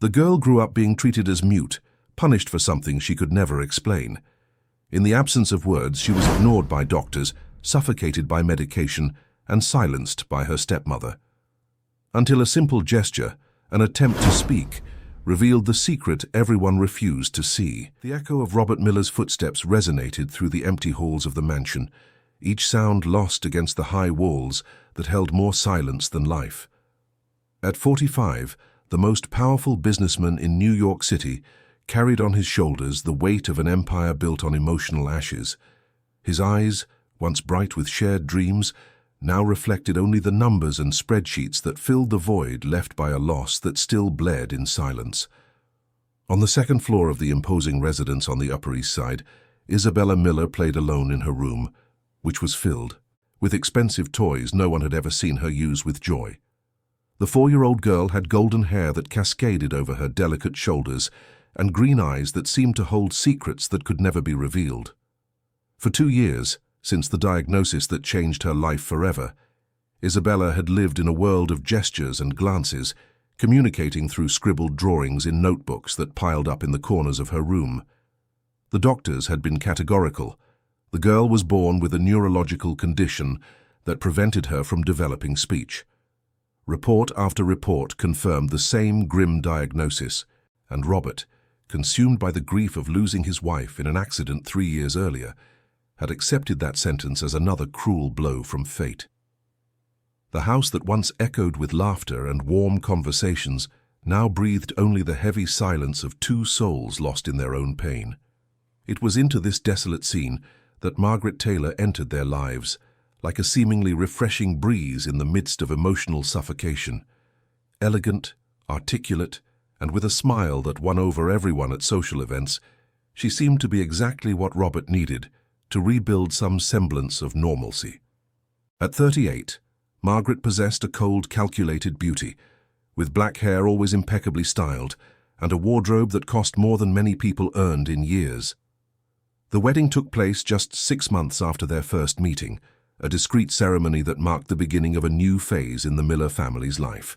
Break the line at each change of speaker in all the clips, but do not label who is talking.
The girl grew up being treated as mute, punished for something she could never explain. In the absence of words, she was ignored by doctors, suffocated by medication, and silenced by her stepmother. Until a simple gesture, an attempt to speak, revealed the secret everyone refused to see. The echo of Robert Miller's footsteps resonated through the empty halls of the mansion, each sound lost against the high walls that held more silence than life. At 45, the most powerful businessman in New York City carried on his shoulders the weight of an empire built on emotional ashes. His eyes, once bright with shared dreams, now reflected only the numbers and spreadsheets that filled the void left by a loss that still bled in silence. On the second floor of the imposing residence on the Upper East Side, Isabella Miller played alone in her room, which was filled with expensive toys no one had ever seen her use with joy. The 4-year-old girl had golden hair that cascaded over her delicate shoulders and green eyes that seemed to hold secrets that could never be revealed. For 2 years, since the diagnosis that changed her life forever, Isabella had lived in a world of gestures and glances, communicating through scribbled drawings in notebooks that piled up in the corners of her room. The doctors had been categorical. The girl was born with a neurological condition that prevented her from developing speech. Report after report confirmed the same grim diagnosis, and Robert, consumed by the grief of losing his wife in an accident 3 years earlier, had accepted that sentence as another cruel blow from fate. The house that once echoed with laughter and warm conversations now breathed only the heavy silence of 2 souls lost in their own pain. It was into this desolate scene that Margaret Taylor entered their lives, like a seemingly refreshing breeze in the midst of emotional suffocation. Elegant, articulate, and with a smile that won over everyone at social events, she seemed to be exactly what Robert needed to rebuild some semblance of normalcy. At 38, Margaret possessed a cold, calculated beauty, with black hair always impeccably styled, and a wardrobe that cost more than many people earned in years. The wedding took place just 6 months after their first meeting, a discreet ceremony that marked the beginning of a new phase in the Miller family's life.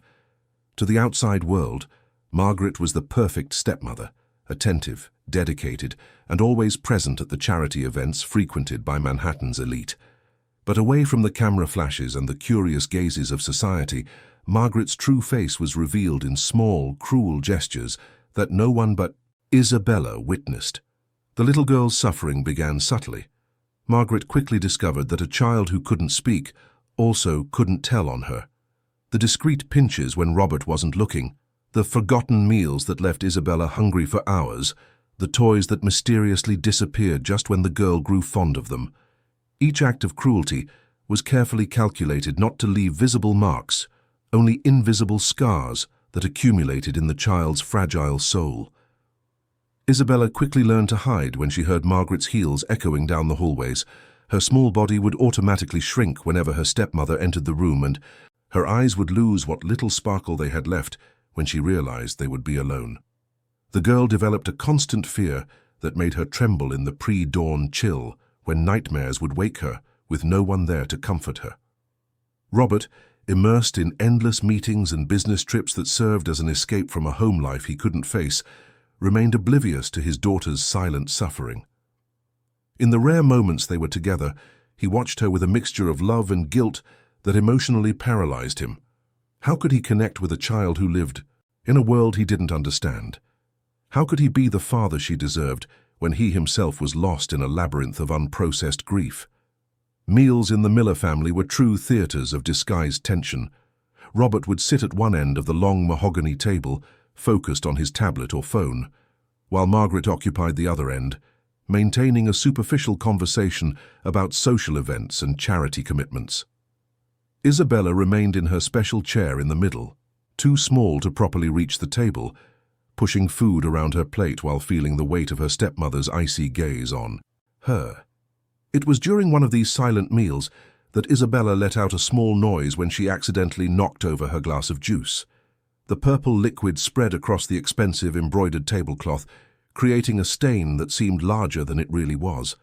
To the outside world, Margaret was the perfect stepmother, attentive, dedicated, and always present at the charity events frequented by Manhattan's elite. But away from the camera flashes and the curious gazes of society, Margaret's true face was revealed in small, cruel gestures that no one but Isabella witnessed. The little girl's suffering began subtly. Margaret quickly discovered that a child who couldn't speak also couldn't tell on her. The discreet pinches when Robert wasn't looking, the forgotten meals that left Isabella hungry for hours, the toys that mysteriously disappeared just when the girl grew fond of them. Each act of cruelty was carefully calculated not to leave visible marks, only invisible scars that accumulated in the child's fragile soul. Isabella quickly learned to hide when she heard Margaret's heels echoing down the hallways. Her small body would automatically shrink whenever her stepmother entered the room, and her eyes would lose what little sparkle they had left when she realized they would be alone. The girl developed a constant fear that made her tremble in the pre-dawn chill when nightmares would wake her with no one there to comfort her. Robert, immersed in endless meetings and business trips that served as an escape from a home life he couldn't face, remained oblivious to his daughter's silent suffering. In the rare moments they were together, he watched her with a mixture of love and guilt that emotionally paralyzed him. How could he connect with a child who lived in a world he didn't understand? How could he be the father she deserved when he himself was lost in a labyrinth of unprocessed grief? Meals in the Miller family were true theaters of disguised tension. Robert would sit at one end of the long mahogany table, focused on his tablet or phone, while Margaret occupied the other end, maintaining a superficial conversation about social events and charity commitments. Isabella remained in her special chair in the middle, too small to properly reach the table, pushing food around her plate while feeling the weight of her stepmother's icy gaze on her. It was during one of these silent meals that Isabella let out a small noise when she accidentally knocked over her glass of juice. The purple liquid spread across the expensive embroidered tablecloth, creating a stain that seemed larger than it really was.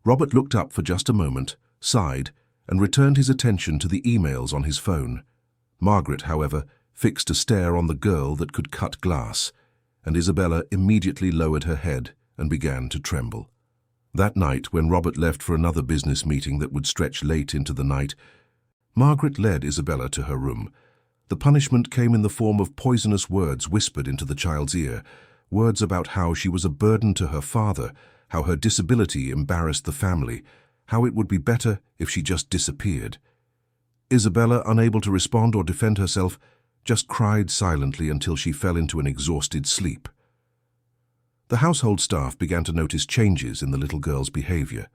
Robert looked up for just a moment, sighed, and returned his attention to the emails on his phone. Margaret, however, fixed a stare on the girl that could cut glass, and Isabella immediately lowered her head and began to tremble. That night, when Robert left for another business meeting that would stretch late into the night, Margaret led Isabella to her room. The punishment came in the form of poisonous words whispered into the child's ear, words about how she was a burden to her father, how her disability embarrassed the family, how it would be better if she just disappeared. Isabella, unable to respond or defend herself, just cried silently until she fell into an exhausted sleep. The household staff began to notice changes in the little girl's behavior.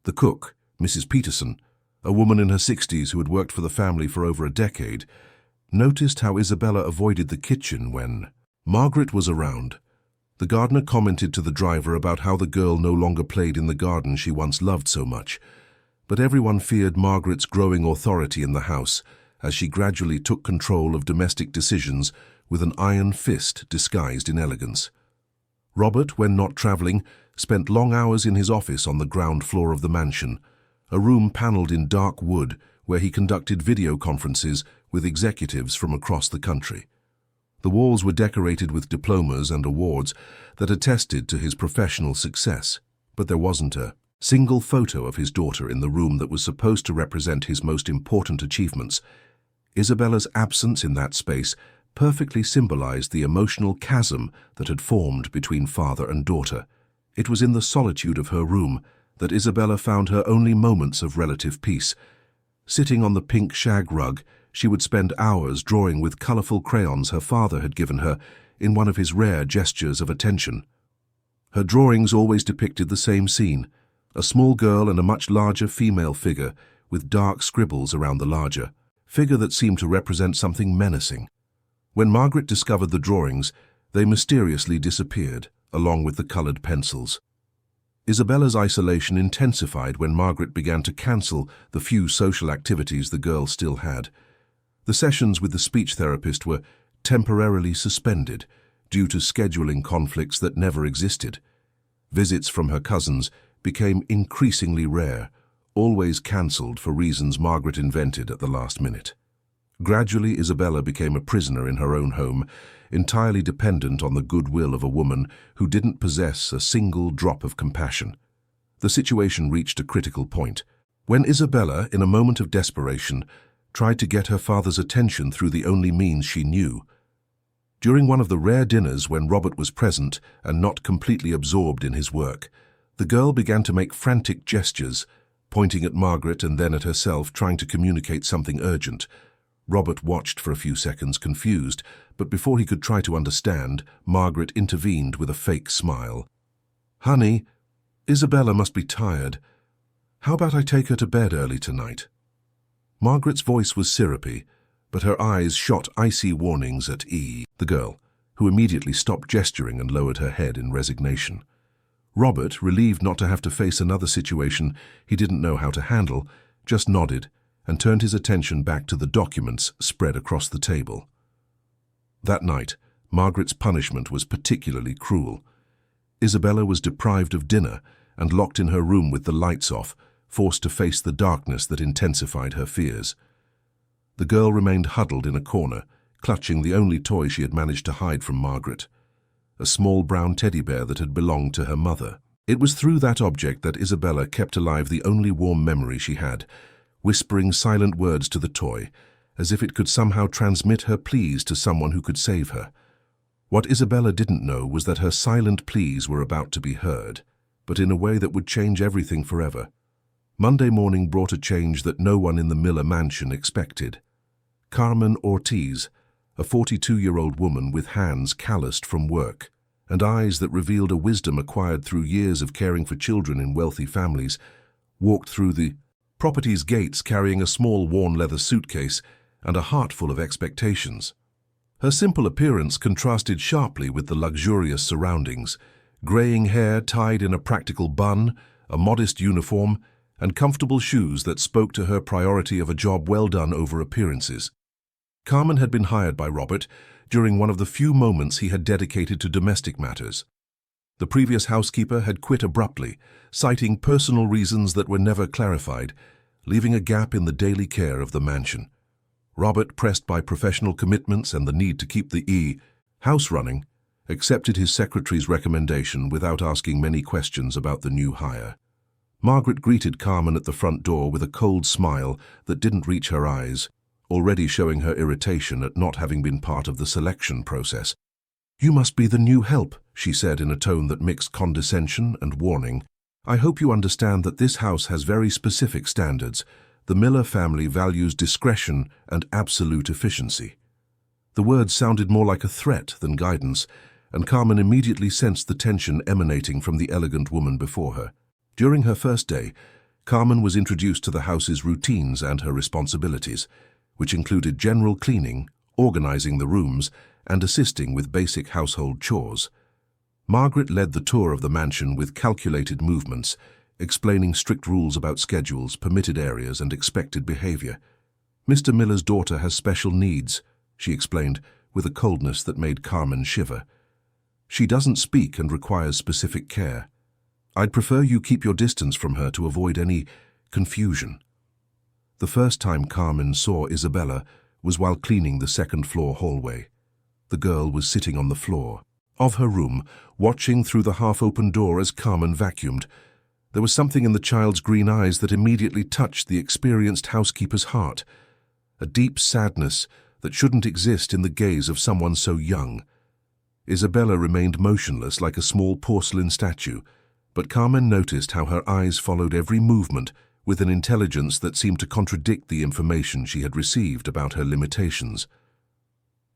The cook, Mrs. Peterson, a woman in her 60s who had worked for the family for over a decade, noticed how Isabella avoided the kitchen when Margaret was around. The gardener commented to the driver about how the girl no longer played in the garden she once loved so much, but everyone feared Margaret's growing authority in the house as she gradually took control of domestic decisions with an iron fist disguised in elegance. Robert, when not traveling, spent long hours in his office on the ground floor of the mansion, a room paneled in dark wood where he conducted video conferences with executives from across the country. The walls were decorated with diplomas and awards that attested to his professional success, but there wasn't a single photo of his daughter in the room that was supposed to represent his most important achievements. Isabella's absence in that space perfectly symbolized the emotional chasm that had formed between father and daughter. It was in the solitude of her room that Isabella found her only moments of relative peace. Sitting on the pink shag rug, she would spend hours drawing with colorful crayons her father had given her in one of his rare gestures of attention. Her drawings always depicted the same scene, a small girl and a much larger female figure with dark scribbles around the larger figure that seemed to represent something menacing. When Margaret discovered the drawings, they mysteriously disappeared, along with the colored pencils. Isabella's isolation intensified when Margaret began to cancel the few social activities the girl still had. The sessions with the speech therapist were temporarily suspended due to scheduling conflicts that never existed. Visits from her cousins became increasingly rare, always cancelled for reasons Margaret invented at the last minute. Gradually, Isabella became a prisoner in her own home, entirely dependent on the goodwill of a woman who didn't possess a single drop of compassion. The situation reached a critical point when Isabella, in a moment of desperation, tried to get her father's attention through the only means she knew. During one of the rare dinners when Robert was present and not completely absorbed in his work, the girl began to make frantic gestures, pointing at Margaret and then at herself, trying to communicate something urgent. Robert watched for a few seconds, confused, but before he could try to understand, Margaret intervened with a fake smile. "Honey, Isabella must be tired. How about I take her to bed early tonight?" Margaret's voice was syrupy, but her eyes shot icy warnings at the girl, who immediately stopped gesturing and lowered her head in resignation. Robert, relieved not to have to face another situation he didn't know how to handle, just nodded and turned his attention back to the documents spread across the table. That night, Margaret's punishment was particularly cruel. Isabella was deprived of dinner and locked in her room with the lights off, forced to face the darkness that intensified her fears. The girl remained huddled in a corner, clutching the only toy she had managed to hide from Margaret, a small brown teddy bear that had belonged to her mother. It was through that object that Isabella kept alive the only warm memory she had, whispering silent words to the toy, as if it could somehow transmit her pleas to someone who could save her. What Isabella didn't know was that her silent pleas were about to be heard, but in a way that would change everything forever. Monday morning brought a change that no one in the Miller mansion expected. Carmen Ortiz, a 42-year-old woman with hands calloused from work and eyes that revealed a wisdom acquired through years of caring for children in wealthy families, walked through the property's gates carrying a small worn leather suitcase and a heart full of expectations. Her simple appearance contrasted sharply with the luxurious surroundings: graying hair tied in a practical bun, a modest uniform, and comfortable shoes that spoke to her priority of a job well done over appearances. Carmen had been hired by Robert during one of the few moments he had dedicated to domestic matters. The previous housekeeper had quit abruptly, citing personal reasons that were never clarified, leaving a gap in the daily care of the mansion. Robert, pressed by professional commitments and the need to keep the house running, accepted his secretary's recommendation without asking many questions about the new hire. Margaret greeted Carmen at the front door with a cold smile that didn't reach her eyes, already showing her irritation at not having been part of the selection process. "You must be the new help," she said in a tone that mixed condescension and warning. "I hope you understand that this house has very specific standards. The Miller family values discretion and absolute efficiency." The words sounded more like a threat than guidance, and Carmen immediately sensed the tension emanating from the elegant woman before her. During her first day, Carmen was introduced to the house's routines and her responsibilities, which included general cleaning, organizing the rooms, and assisting with basic household chores. Margaret led the tour of the mansion with calculated movements, explaining strict rules about schedules, permitted areas, and expected behavior. "Mr. Miller's daughter has special needs," she explained, with a coldness that made Carmen shiver. "She doesn't speak and requires specific care. I'd prefer you keep your distance from her to avoid any confusion." The first time Carmen saw Isabella was while cleaning the second-floor hallway. The girl was sitting on the floor of her room, watching through the half-open door as Carmen vacuumed. There was something in the child's green eyes that immediately touched the experienced housekeeper's heart, a deep sadness that shouldn't exist in the gaze of someone so young. Isabella remained motionless like a small porcelain statue, but Carmen noticed how her eyes followed every movement with an intelligence that seemed to contradict the information she had received about her limitations.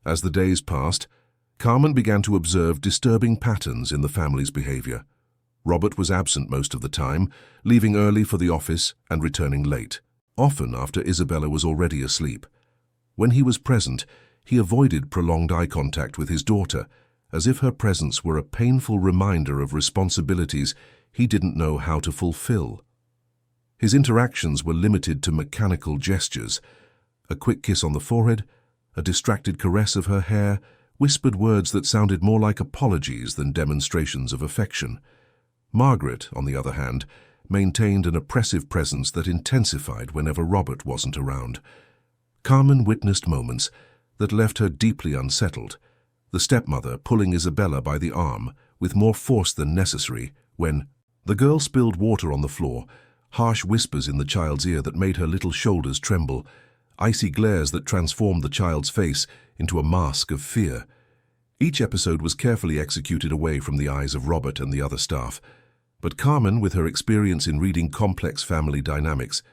As the days passed, Carmen began to observe disturbing patterns in the family's behavior. Robert was absent most of the time, leaving early for the office and returning late, often after Isabella was already asleep. When he was present, he avoided prolonged eye contact with his daughter, as if her presence were a painful reminder of responsibilities he didn't know how to fulfill. His interactions were limited to mechanical gestures, a quick kiss on the forehead, a distracted caress of her hair, whispered words that sounded more like apologies than demonstrations of affection. Margaret, on the other hand, maintained an oppressive presence that intensified whenever Robert wasn't around. Carmen witnessed moments that left her deeply unsettled, the stepmother pulling Isabella by the arm with more force than necessary when the girl spilled water on the floor, harsh whispers in the child's ear that made her little shoulders tremble, icy glares that transformed the child's face into a mask of fear. Each episode was carefully executed away from the eyes of Robert and the other staff, but Carmen, with her experience in reading complex family dynamics,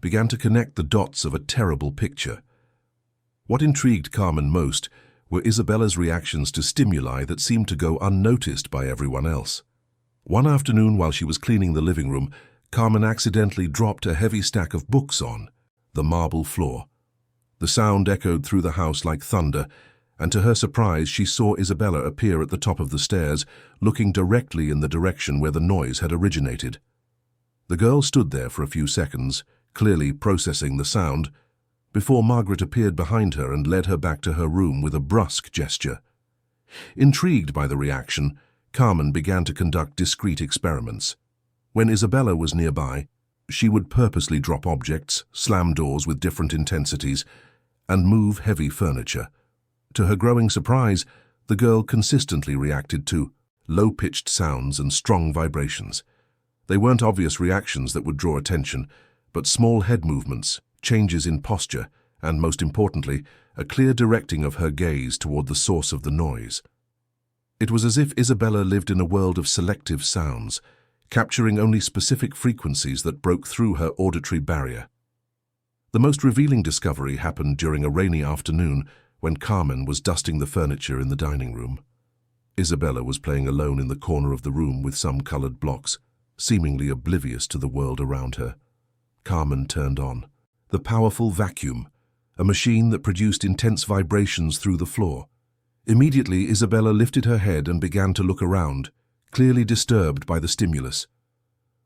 began to connect the dots of a terrible picture. What intrigued Carmen most were Isabella's reactions to stimuli that seemed to go unnoticed by everyone else. One afternoon while she was cleaning the living room, Carmen accidentally dropped a heavy stack of books on the marble floor. The sound echoed through the house like thunder, and to her surprise she saw Isabella appear at the top of the stairs, looking directly in the direction where the noise had originated. The girl stood there for a few seconds, clearly processing the sound, before Margaret appeared behind her and led her back to her room with a brusque gesture. Intrigued by the reaction, Carmen began to conduct discreet experiments. When Isabella was nearby, she would purposely drop objects, slam doors with different intensities, and move heavy furniture. To her growing surprise, the girl consistently reacted to low-pitched sounds and strong vibrations. They weren't obvious reactions that would draw attention, but small head movements, changes in posture, and most importantly, a clear directing of her gaze toward the source of the noise. It was as if Isabella lived in a world of selective sounds, capturing only specific frequencies that broke through her auditory barrier. The most revealing discovery happened during a rainy afternoon when Carmen was dusting the furniture in the dining room. Isabella was playing alone in the corner of the room with some colored blocks, seemingly oblivious to the world around her. Carmen turned on the powerful vacuum, a machine that produced intense vibrations through the floor. Immediately, Isabella lifted her head and began to look around, clearly disturbed by the stimulus.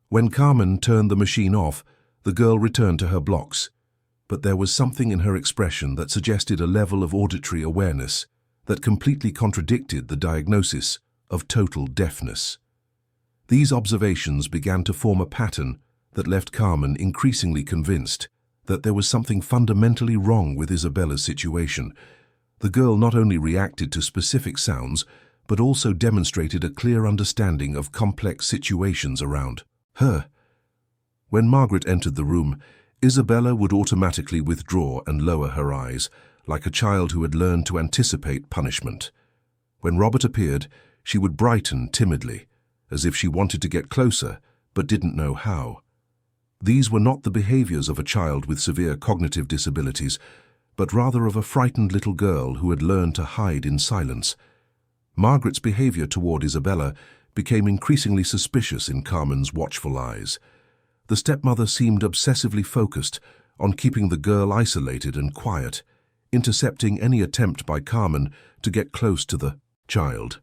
When Carmen turned the machine off, the girl returned to her blocks, but there was something in her expression that suggested a level of auditory awareness that completely contradicted the diagnosis of total deafness. These observations began to form a pattern that left Carmen increasingly convinced that there was something fundamentally wrong with Isabella's situation. The girl not only reacted to specific sounds, but also demonstrated a clear understanding of complex situations around her. When Margaret entered the room, Isabella would automatically withdraw and lower her eyes, like a child who had learned to anticipate punishment. When Robert appeared, she would brighten timidly, as if she wanted to get closer, but didn't know how. These were not the behaviors of a child with severe cognitive disabilities, but rather of a frightened little girl who had learned to hide in silence. Margaret's behavior toward Isabella became increasingly suspicious in Carmen's watchful eyes. The stepmother seemed obsessively focused on keeping the girl isolated and quiet, intercepting any attempt by Carmen to get close to the child.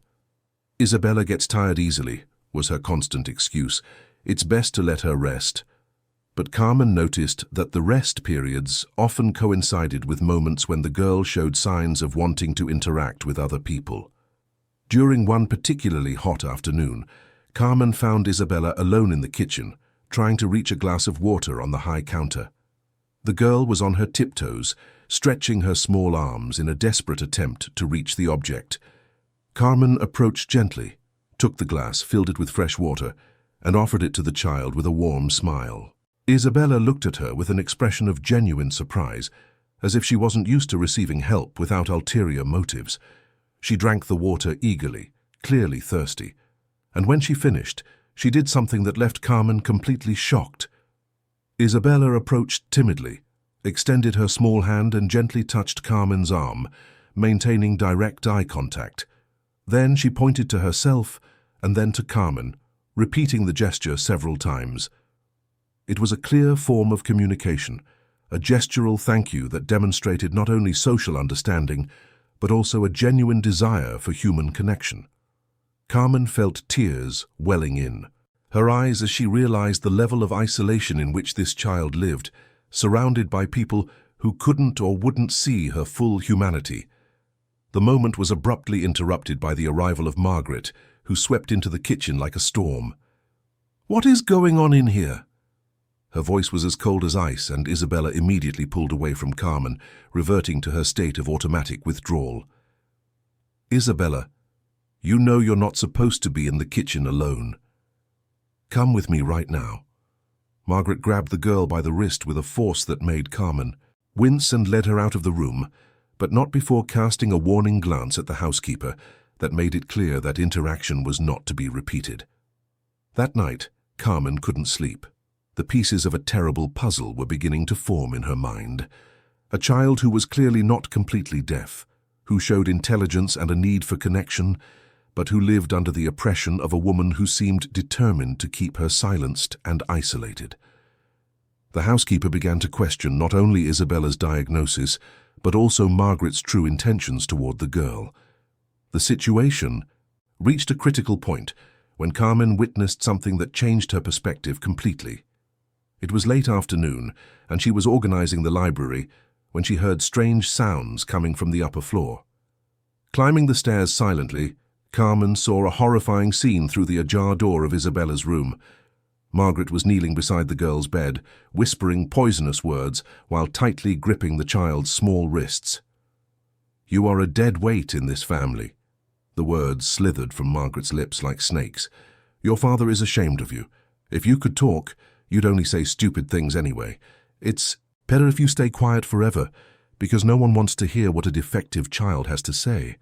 "Isabella gets tired easily," was her constant excuse. "It's best to let her rest." But Carmen noticed that the rest periods often coincided with moments when the girl showed signs of wanting to interact with other people. During one particularly hot afternoon, Carmen found Isabella alone in the kitchen, trying to reach a glass of water on the high counter. The girl was on her tiptoes, stretching her small arms in a desperate attempt to reach the object. Carmen approached gently, took the glass, filled it with fresh water, and offered it to the child with a warm smile. Isabella looked at her with an expression of genuine surprise, as if she wasn't used to receiving help without ulterior motives. She drank the water eagerly, clearly thirsty, and when she finished, she did something that left Carmen completely shocked. Isabella approached timidly, extended her small hand and gently touched Carmen's arm, maintaining direct eye contact. Then she pointed to herself and then to Carmen, repeating the gesture several times. It was a clear form of communication, a gestural thank you that demonstrated not only social understanding, but also a genuine desire for human connection. Carmen felt tears welling in her eyes as she realized the level of isolation in which this child lived, surrounded by people who couldn't or wouldn't see her full humanity. The moment was abruptly interrupted by the arrival of Margaret, who swept into the kitchen like a storm. "What is going on in here?" Her voice was as cold as ice, and Isabella immediately pulled away from Carmen, reverting to her state of automatic withdrawal. "Isabella, you know you're not supposed to be in the kitchen alone. Come with me right now." Margaret grabbed the girl by the wrist with a force that made Carmen wince and led her out of the room, but not before casting a warning glance at the housekeeper that made it clear that interaction was not to be repeated. That night, Carmen couldn't sleep. The pieces of a terrible puzzle were beginning to form in her mind. A child who was clearly not completely deaf, who showed intelligence and a need for connection, but who lived under the oppression of a woman who seemed determined to keep her silenced and isolated. The housekeeper began to question not only Isabella's diagnosis, but also Margaret's true intentions toward the girl. The situation reached a critical point when Carmen witnessed something that changed her perspective completely. It was late afternoon, and she was organizing the library when she heard strange sounds coming from the upper floor. Climbing the stairs silently, Carmen saw a horrifying scene through the ajar door of Isabella's room. Margaret was kneeling beside the girl's bed, whispering poisonous words while tightly gripping the child's small wrists. "You are a dead weight in this family." The words slithered from Margaret's lips like snakes. "Your father is ashamed of you. If you could talk, you'd only say stupid things anyway. It's better if you stay quiet forever, because no one wants to hear what a defective child has to say."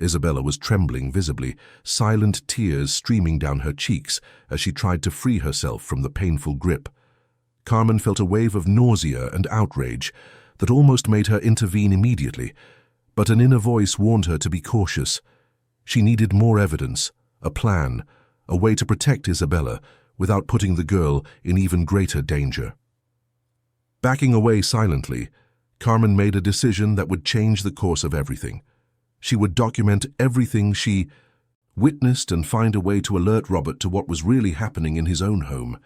Isabella was trembling visibly, silent tears streaming down her cheeks as she tried to free herself from the painful grip. Carmen felt a wave of nausea and outrage that almost made her intervene immediately, but an inner voice warned her to be cautious. She needed more evidence, a plan, a way to protect Isabella without putting the girl in even greater danger. Backing away silently, Carmen made a decision that would change the course of everything. She would document everything she witnessed and find a way to alert Robert to what was really happening in his own home.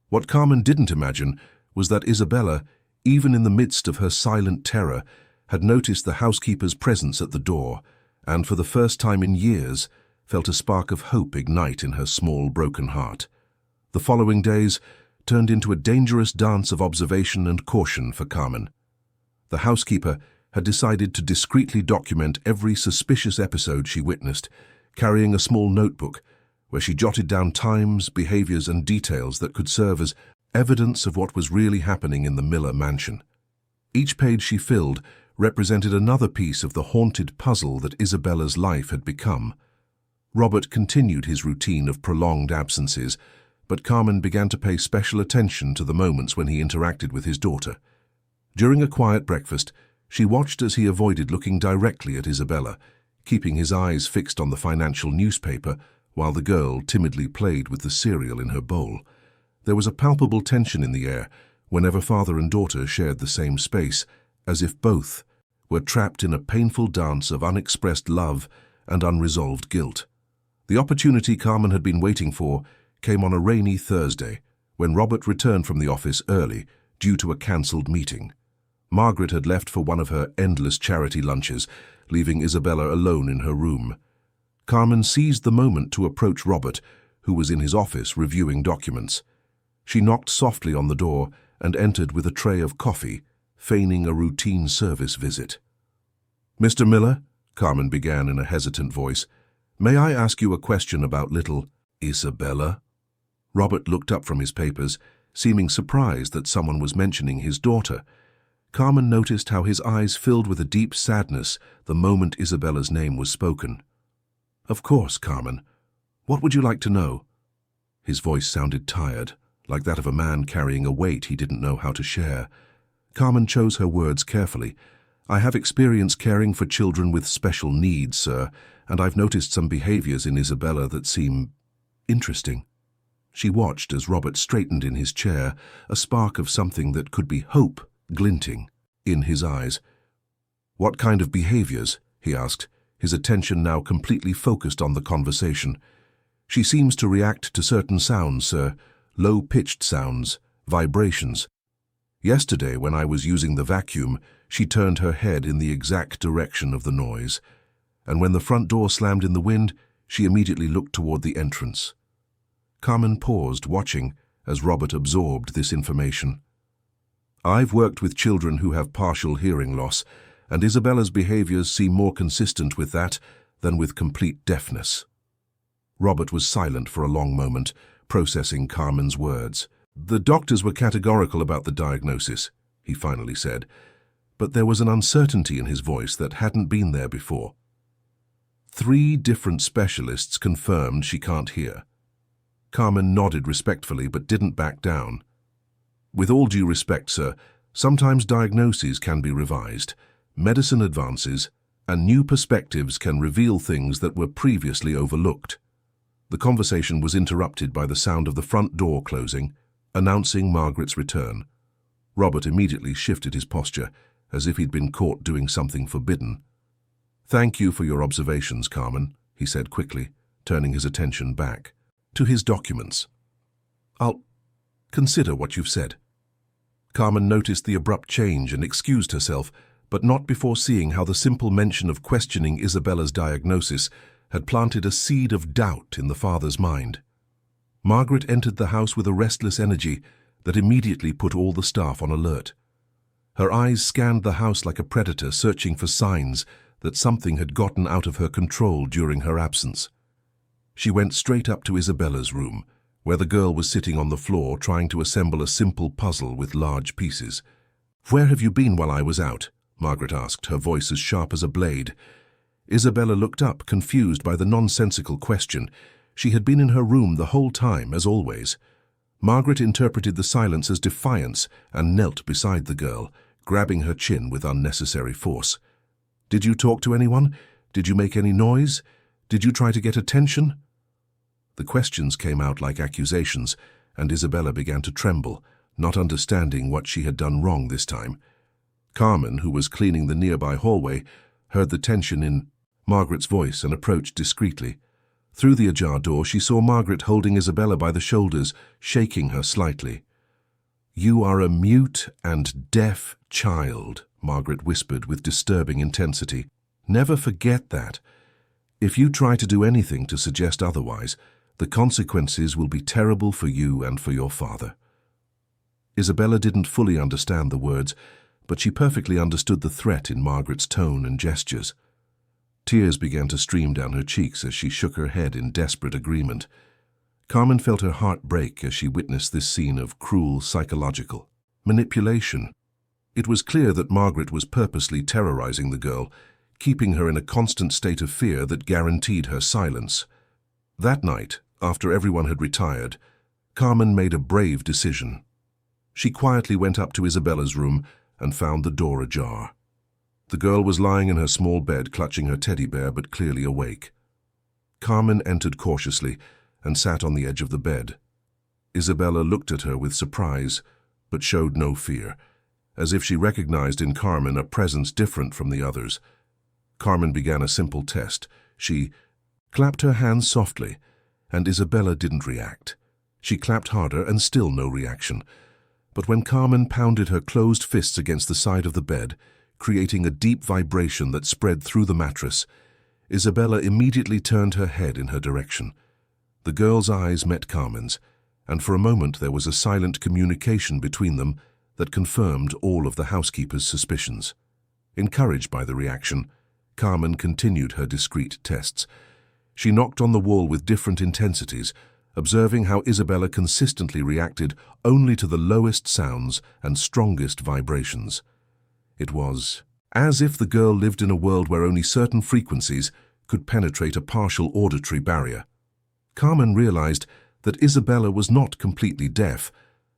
What Carmen didn't imagine was that Isabella, even in the midst of her silent terror, had noticed the housekeeper's presence at the door, and for the first time in years, felt a spark of hope ignite in her small, broken heart. The following days turned into a dangerous dance of observation and caution for Carmen. The housekeeper had decided to discreetly document every suspicious episode she witnessed, carrying a small notebook where she jotted down times, behaviors, and details that could serve as evidence of what was really happening in the Miller mansion. Each page she filled represented another piece of the haunted puzzle that Isabella's life had become. Robert continued his routine of prolonged absences, but Carmen began to pay special attention to the moments when he interacted with his daughter. During a quiet breakfast, she watched as he avoided looking directly at Isabella, keeping his eyes fixed on the financial newspaper while the girl timidly played with the cereal in her bowl. There was a palpable tension in the air whenever father and daughter shared the same space, as if both were trapped in a painful dance of unexpressed love and unresolved guilt. The opportunity Carmen had been waiting for came on a rainy Thursday, when Robert returned from the office early due to a cancelled meeting. Margaret had left for one of her endless charity lunches, leaving Isabella alone in her room. Carmen seized the moment to approach Robert, who was in his office reviewing documents. She knocked softly on the door and entered with a tray of coffee, feigning a routine service visit. "Mr. Miller," Carmen began in a hesitant voice, "may I ask you a question about little Isabella?" Robert looked up from his papers, seeming surprised that someone was mentioning his daughter. Carmen noticed how his eyes filled with a deep sadness the moment Isabella's name was spoken. "Of course, Carmen. What would you like to know?" His voice sounded tired, like that of a man carrying a weight he didn't know how to share. Carmen chose her words carefully. "I have experience caring for children with special needs, sir, and I've noticed some behaviors in Isabella that seem interesting." She watched as Robert straightened in his chair, a spark of something that could be hope glinting in his eyes. "What kind of behaviors?" he asked, his attention now completely focused on the conversation. "She seems to react to certain sounds, sir, low-pitched sounds, vibrations. Yesterday, when I was using the vacuum, she turned her head in the exact direction of the noise, and when the front door slammed in the wind, she immediately looked toward the entrance." Carmen paused, watching as Robert absorbed this information. "I've worked with children who have partial hearing loss, and Isabella's behaviors seem more consistent with that than with complete deafness." Robert was silent for a long moment, processing Carmen's words. "The doctors were categorical about the diagnosis," he finally said, but there was an uncertainty in his voice that hadn't been there before. "3 different specialists confirmed she can't hear." Carmen nodded respectfully but didn't back down. "With all due respect, sir, sometimes diagnoses can be revised, medicine advances, and new perspectives can reveal things that were previously overlooked." The conversation was interrupted by the sound of the front door closing, announcing Margaret's return. Robert immediately shifted his posture, as if he'd been caught doing something forbidden. "Thank you for your observations, Carmen," he said quickly, turning his attention back to his documents. "I'll consider what you've said." Carmen noticed the abrupt change and excused herself, but not before seeing how the simple mention of questioning Isabella's diagnosis had planted a seed of doubt in the father's mind. Margaret entered the house with a restless energy that immediately put all the staff on alert. Her eyes scanned the house like a predator searching for signs that something had gotten out of her control during her absence. She went straight up to Isabella's room, where the girl was sitting on the floor trying to assemble a simple puzzle with large pieces. "Where have you been while I was out?" Margaret asked, her voice as sharp as a blade. Isabella looked up, confused by the nonsensical question. She had been in her room the whole time, as always. Margaret interpreted the silence as defiance and knelt beside the girl, grabbing her chin with unnecessary force. "Did you talk to anyone? Did you make any noise? Did you try to get attention?" The questions came out like accusations, and Isabella began to tremble, not understanding what she had done wrong this time. Carmen, who was cleaning the nearby hallway, heard the tension in Margaret's voice and approached discreetly. Through the ajar door, she saw Margaret holding Isabella by the shoulders, shaking her slightly. "You are a mute and deaf child," Margaret whispered with disturbing intensity. "Never forget that. If you try to do anything to suggest otherwise, the consequences will be terrible for you and for your father." Isabella didn't fully understand the words, but she perfectly understood the threat in Margaret's tone and gestures. Tears began to stream down her cheeks as she shook her head in desperate agreement. Carmen felt her heart break as she witnessed this scene of cruel psychological manipulation. It was clear that Margaret was purposely terrorizing the girl, keeping her in a constant state of fear that guaranteed her silence. That night, after everyone had retired, Carmen made a brave decision. She quietly went up to Isabella's room and found the door ajar. The girl was lying in her small bed, clutching her teddy bear, but clearly awake. Carmen entered cautiously and sat on the edge of the bed. Isabella looked at her with surprise, but showed no fear, as if she recognized in Carmen a presence different from the others. Carmen began a simple test. She clapped her hands softly, and Isabella didn't react. She clapped harder, and still no reaction. But when Carmen pounded her closed fists against the side of the bed, creating a deep vibration that spread through the mattress, Isabella immediately turned her head in her direction. The girl's eyes met Carmen's, and for a moment there was a silent communication between them that confirmed all of the housekeeper's suspicions. Encouraged by the reaction, Carmen continued her discreet tests. She knocked on the wall with different intensities, observing how Isabella consistently reacted only to the lowest sounds and strongest vibrations. It was as if the girl lived in a world where only certain frequencies could penetrate a partial auditory barrier. Carmen realized that Isabella was not completely deaf,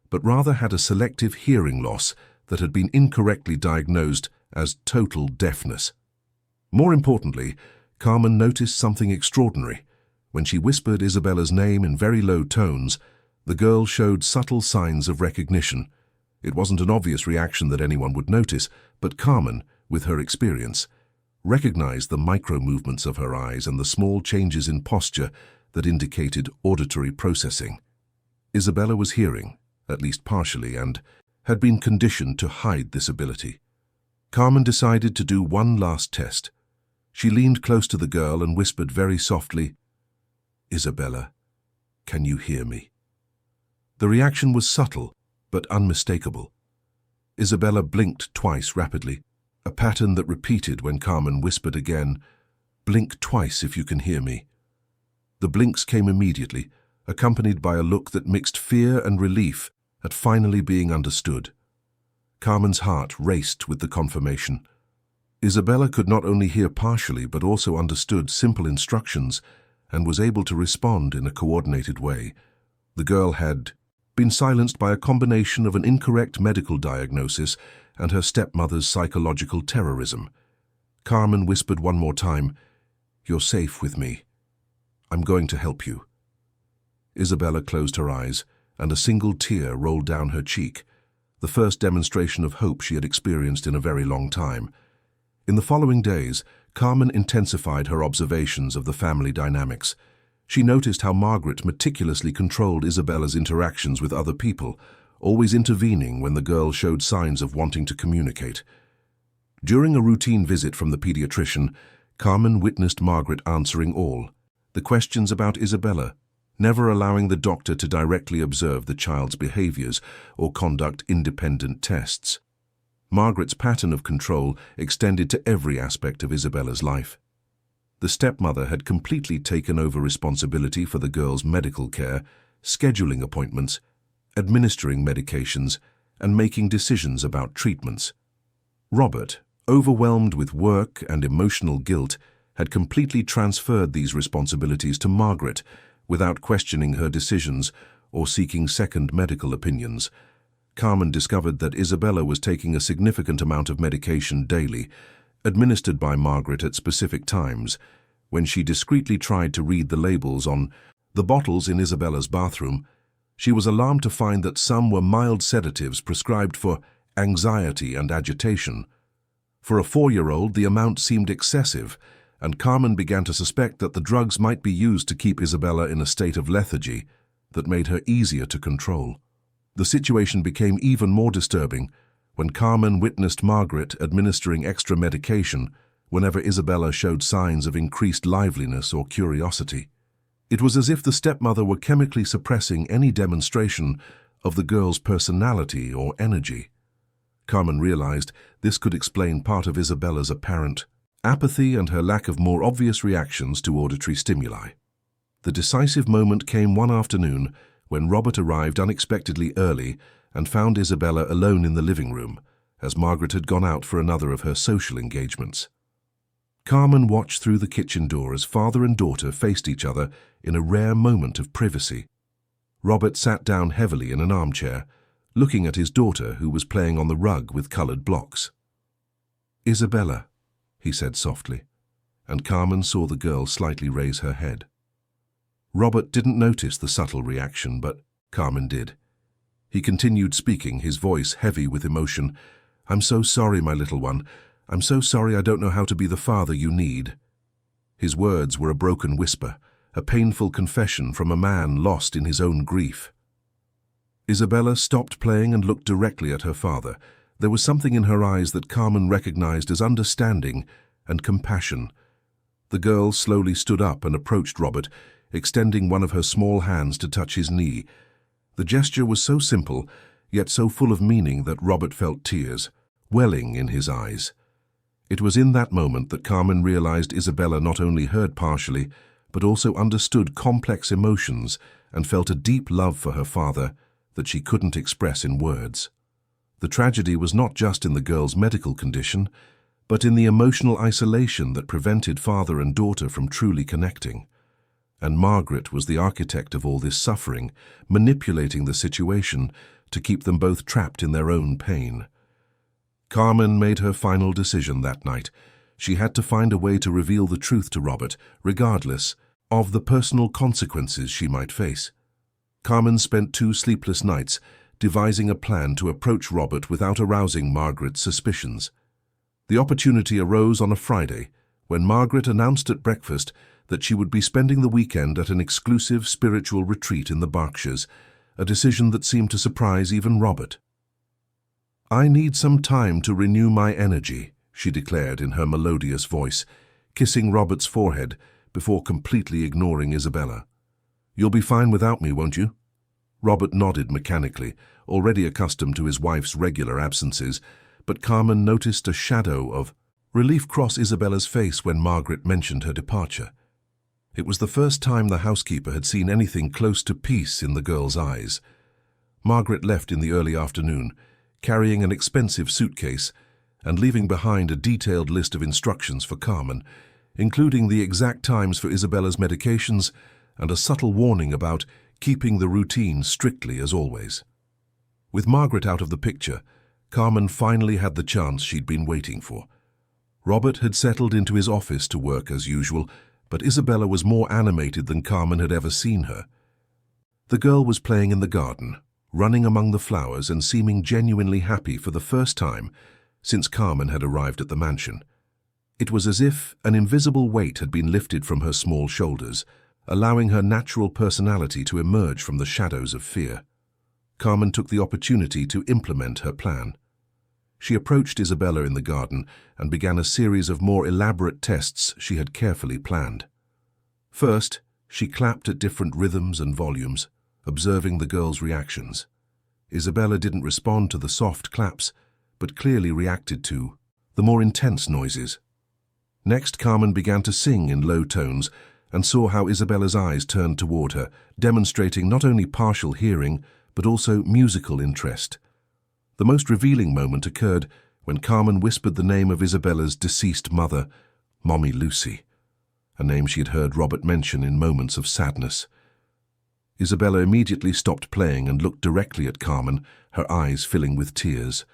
but rather had a selective hearing loss that had been incorrectly diagnosed as total deafness. More importantly, Carmen noticed something extraordinary. When she whispered Isabella's name in very low tones, the girl showed subtle signs of recognition. It wasn't an obvious reaction that anyone would notice, but Carmen, with her experience, recognized the micro-movements of her eyes and the small changes in posture that indicated auditory processing. Isabella was hearing, at least partially, and had been conditioned to hide this ability. Carmen decided to do one last test. She leaned close to the girl and whispered very softly, "Isabella, can you hear me?" The reaction was subtle, but unmistakable. Isabella blinked twice rapidly, a pattern that repeated when Carmen whispered again, "Blink twice if you can hear me." The blinks came immediately, accompanied by a look that mixed fear and relief at finally being understood. Carmen's heart raced with the confirmation. Isabella could not only hear partially but also understood simple instructions and was able to respond in a coordinated way. The girl had been silenced by a combination of an incorrect medical diagnosis and her stepmother's psychological terrorism. Carmen whispered one more time, "You're safe with me. I'm going to help you." Isabella closed her eyes, and a single tear rolled down her cheek, the first demonstration of hope she had experienced in a very long time. In the following days, Carmen intensified her observations of the family dynamics. She noticed how Margaret meticulously controlled Isabella's interactions with other people, always intervening when the girl showed signs of wanting to communicate. During a routine visit from the pediatrician, Carmen witnessed Margaret answering all the questions about Isabella, never allowing the doctor to directly observe the child's behaviors or conduct independent tests. Margaret's pattern of control extended to every aspect of Isabella's life. The stepmother had completely taken over responsibility for the girl's medical care, scheduling appointments, administering medications, and making decisions about treatments. Robert, overwhelmed with work and emotional guilt, had completely transferred these responsibilities to Margaret without questioning her decisions or seeking second medical opinions. Carmen discovered that Isabella was taking a significant amount of medication daily, administered by Margaret at specific times. When she discreetly tried to read the labels on the bottles in Isabella's bathroom, she was alarmed to find that some were mild sedatives prescribed for anxiety and agitation. For a 4-year-old, the amount seemed excessive, and Carmen began to suspect that the drugs might be used to keep Isabella in a state of lethargy that made her easier to control. The situation became even more disturbing when Carmen witnessed Margaret administering extra medication whenever Isabella showed signs of increased liveliness or curiosity. It was as if the stepmother were chemically suppressing any demonstration of the girl's personality or energy. Carmen realized this could explain part of Isabella's apparent apathy and her lack of more obvious reactions to auditory stimuli. The decisive moment came one afternoon when Robert arrived unexpectedly early and found Isabella alone in the living room, as Margaret had gone out for another of her social engagements. Carmen watched through the kitchen door as father and daughter faced each other in a rare moment of privacy. Robert sat down heavily in an armchair, looking at his daughter who was playing on the rug with colored blocks. "Isabella," he said softly, and Carmen saw the girl slightly raise her head. Robert didn't notice the subtle reaction, but Carmen did. He continued speaking, his voice heavy with emotion. "I'm so sorry, my little one. I'm so sorry I don't know how to be the father you need." His words were a broken whisper, a painful confession from a man lost in his own grief. Isabella stopped playing and looked directly at her father. There was something in her eyes that Carmen recognized as understanding and compassion. The girl slowly stood up and approached Robert, extending one of her small hands to touch his knee. The gesture was so simple, yet so full of meaning that Robert felt tears welling in his eyes. It was in that moment that Carmen realized Isabella not only heard partially, but also understood complex emotions and felt a deep love for her father that she couldn't express in words. The tragedy was not just in the girl's medical condition, but in the emotional isolation that prevented father and daughter from truly connecting. And Margaret was the architect of all this suffering, manipulating the situation to keep them both trapped in their own pain. Carmen made her final decision that night. She had to find a way to reveal the truth to Robert, regardless of the personal consequences she might face. Carmen spent 2 sleepless nights devising a plan to approach Robert without arousing Margaret's suspicions. The opportunity arose on a Friday, when Margaret announced at breakfast that she would be spending the weekend at an exclusive spiritual retreat in the Berkshires, a decision that seemed to surprise even Robert. "I need some time to renew my energy," she declared in her melodious voice, kissing Robert's forehead before completely ignoring Isabella. "You'll be fine without me, won't you?" Robert nodded mechanically, already accustomed to his wife's regular absences, but Carmen noticed a shadow of relief cross Isabella's face when Margaret mentioned her departure. It was the first time the housekeeper had seen anything close to peace in the girl's eyes. Margaret left in the early afternoon, carrying an expensive suitcase and leaving behind a detailed list of instructions for Carmen, including the exact times for Isabella's medications and a subtle warning about keeping the routine strictly as always. With Margaret out of the picture, Carmen finally had the chance she'd been waiting for. Robert had settled into his office to work as usual, but Isabella was more animated than Carmen had ever seen her. The girl was playing in the garden, running among the flowers and seeming genuinely happy for the first time since Carmen had arrived at the mansion. It was as if an invisible weight had been lifted from her small shoulders, allowing her natural personality to emerge from the shadows of fear. Carmen took the opportunity to implement her plan. She approached Isabella in the garden and began a series of more elaborate tests she had carefully planned. First, she clapped at different rhythms and volumes, observing the girl's reactions. Isabella didn't respond to the soft claps, but clearly reacted to the more intense noises. Next, Carmen began to sing in low tones and saw how Isabella's eyes turned toward her, demonstrating not only partial hearing, but also musical interest. The most revealing moment occurred when Carmen whispered the name of Isabella's deceased mother, Mommy Lucy, a name she had heard Robert mention in moments of sadness. Isabella immediately stopped playing and looked directly at Carmen, her eyes filling with tears.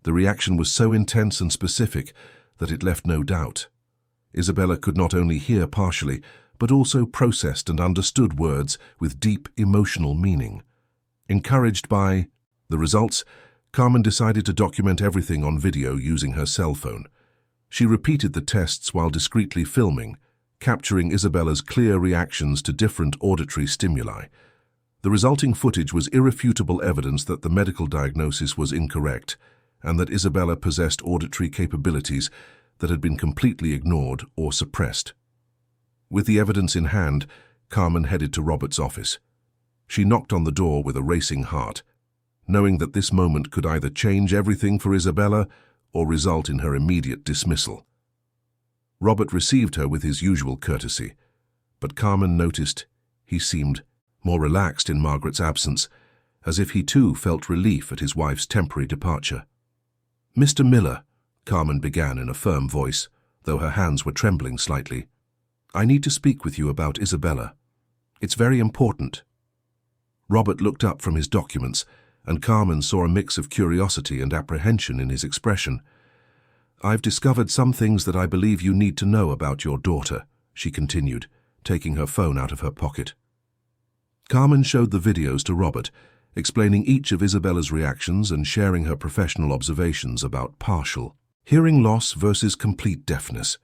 The reaction was so intense and specific that it left no doubt. Isabella could not only hear partially, but also processed and understood words with deep emotional meaning. Encouraged by the results, Carmen decided to document everything on video using her cell phone. She repeated the tests while discreetly filming, capturing Isabella's clear reactions to different auditory stimuli. The resulting footage was irrefutable evidence that the medical diagnosis was incorrect and that Isabella possessed auditory capabilities that had been completely ignored or suppressed. With the evidence in hand, Carmen headed to Robert's office. She knocked on the door with a racing heart, knowing that this moment could either change everything for Isabella or result in her immediate dismissal. Robert received her with his usual courtesy, but Carmen noticed he seemed more relaxed in Margaret's absence, as if he too felt relief at his wife's temporary departure. "Mr. Miller," Carmen began in a firm voice, though her hands were trembling slightly, "I need to speak with you about Isabella. It's very important." Robert looked up from his documents, and Carmen saw a mix of curiosity and apprehension in his expression. "I've discovered some things that I believe you need to know about your daughter," she continued, taking her phone out of her pocket. Carmen showed the videos to Robert, explaining each of Isabella's reactions and sharing her professional observations about partial hearing loss versus complete deafness.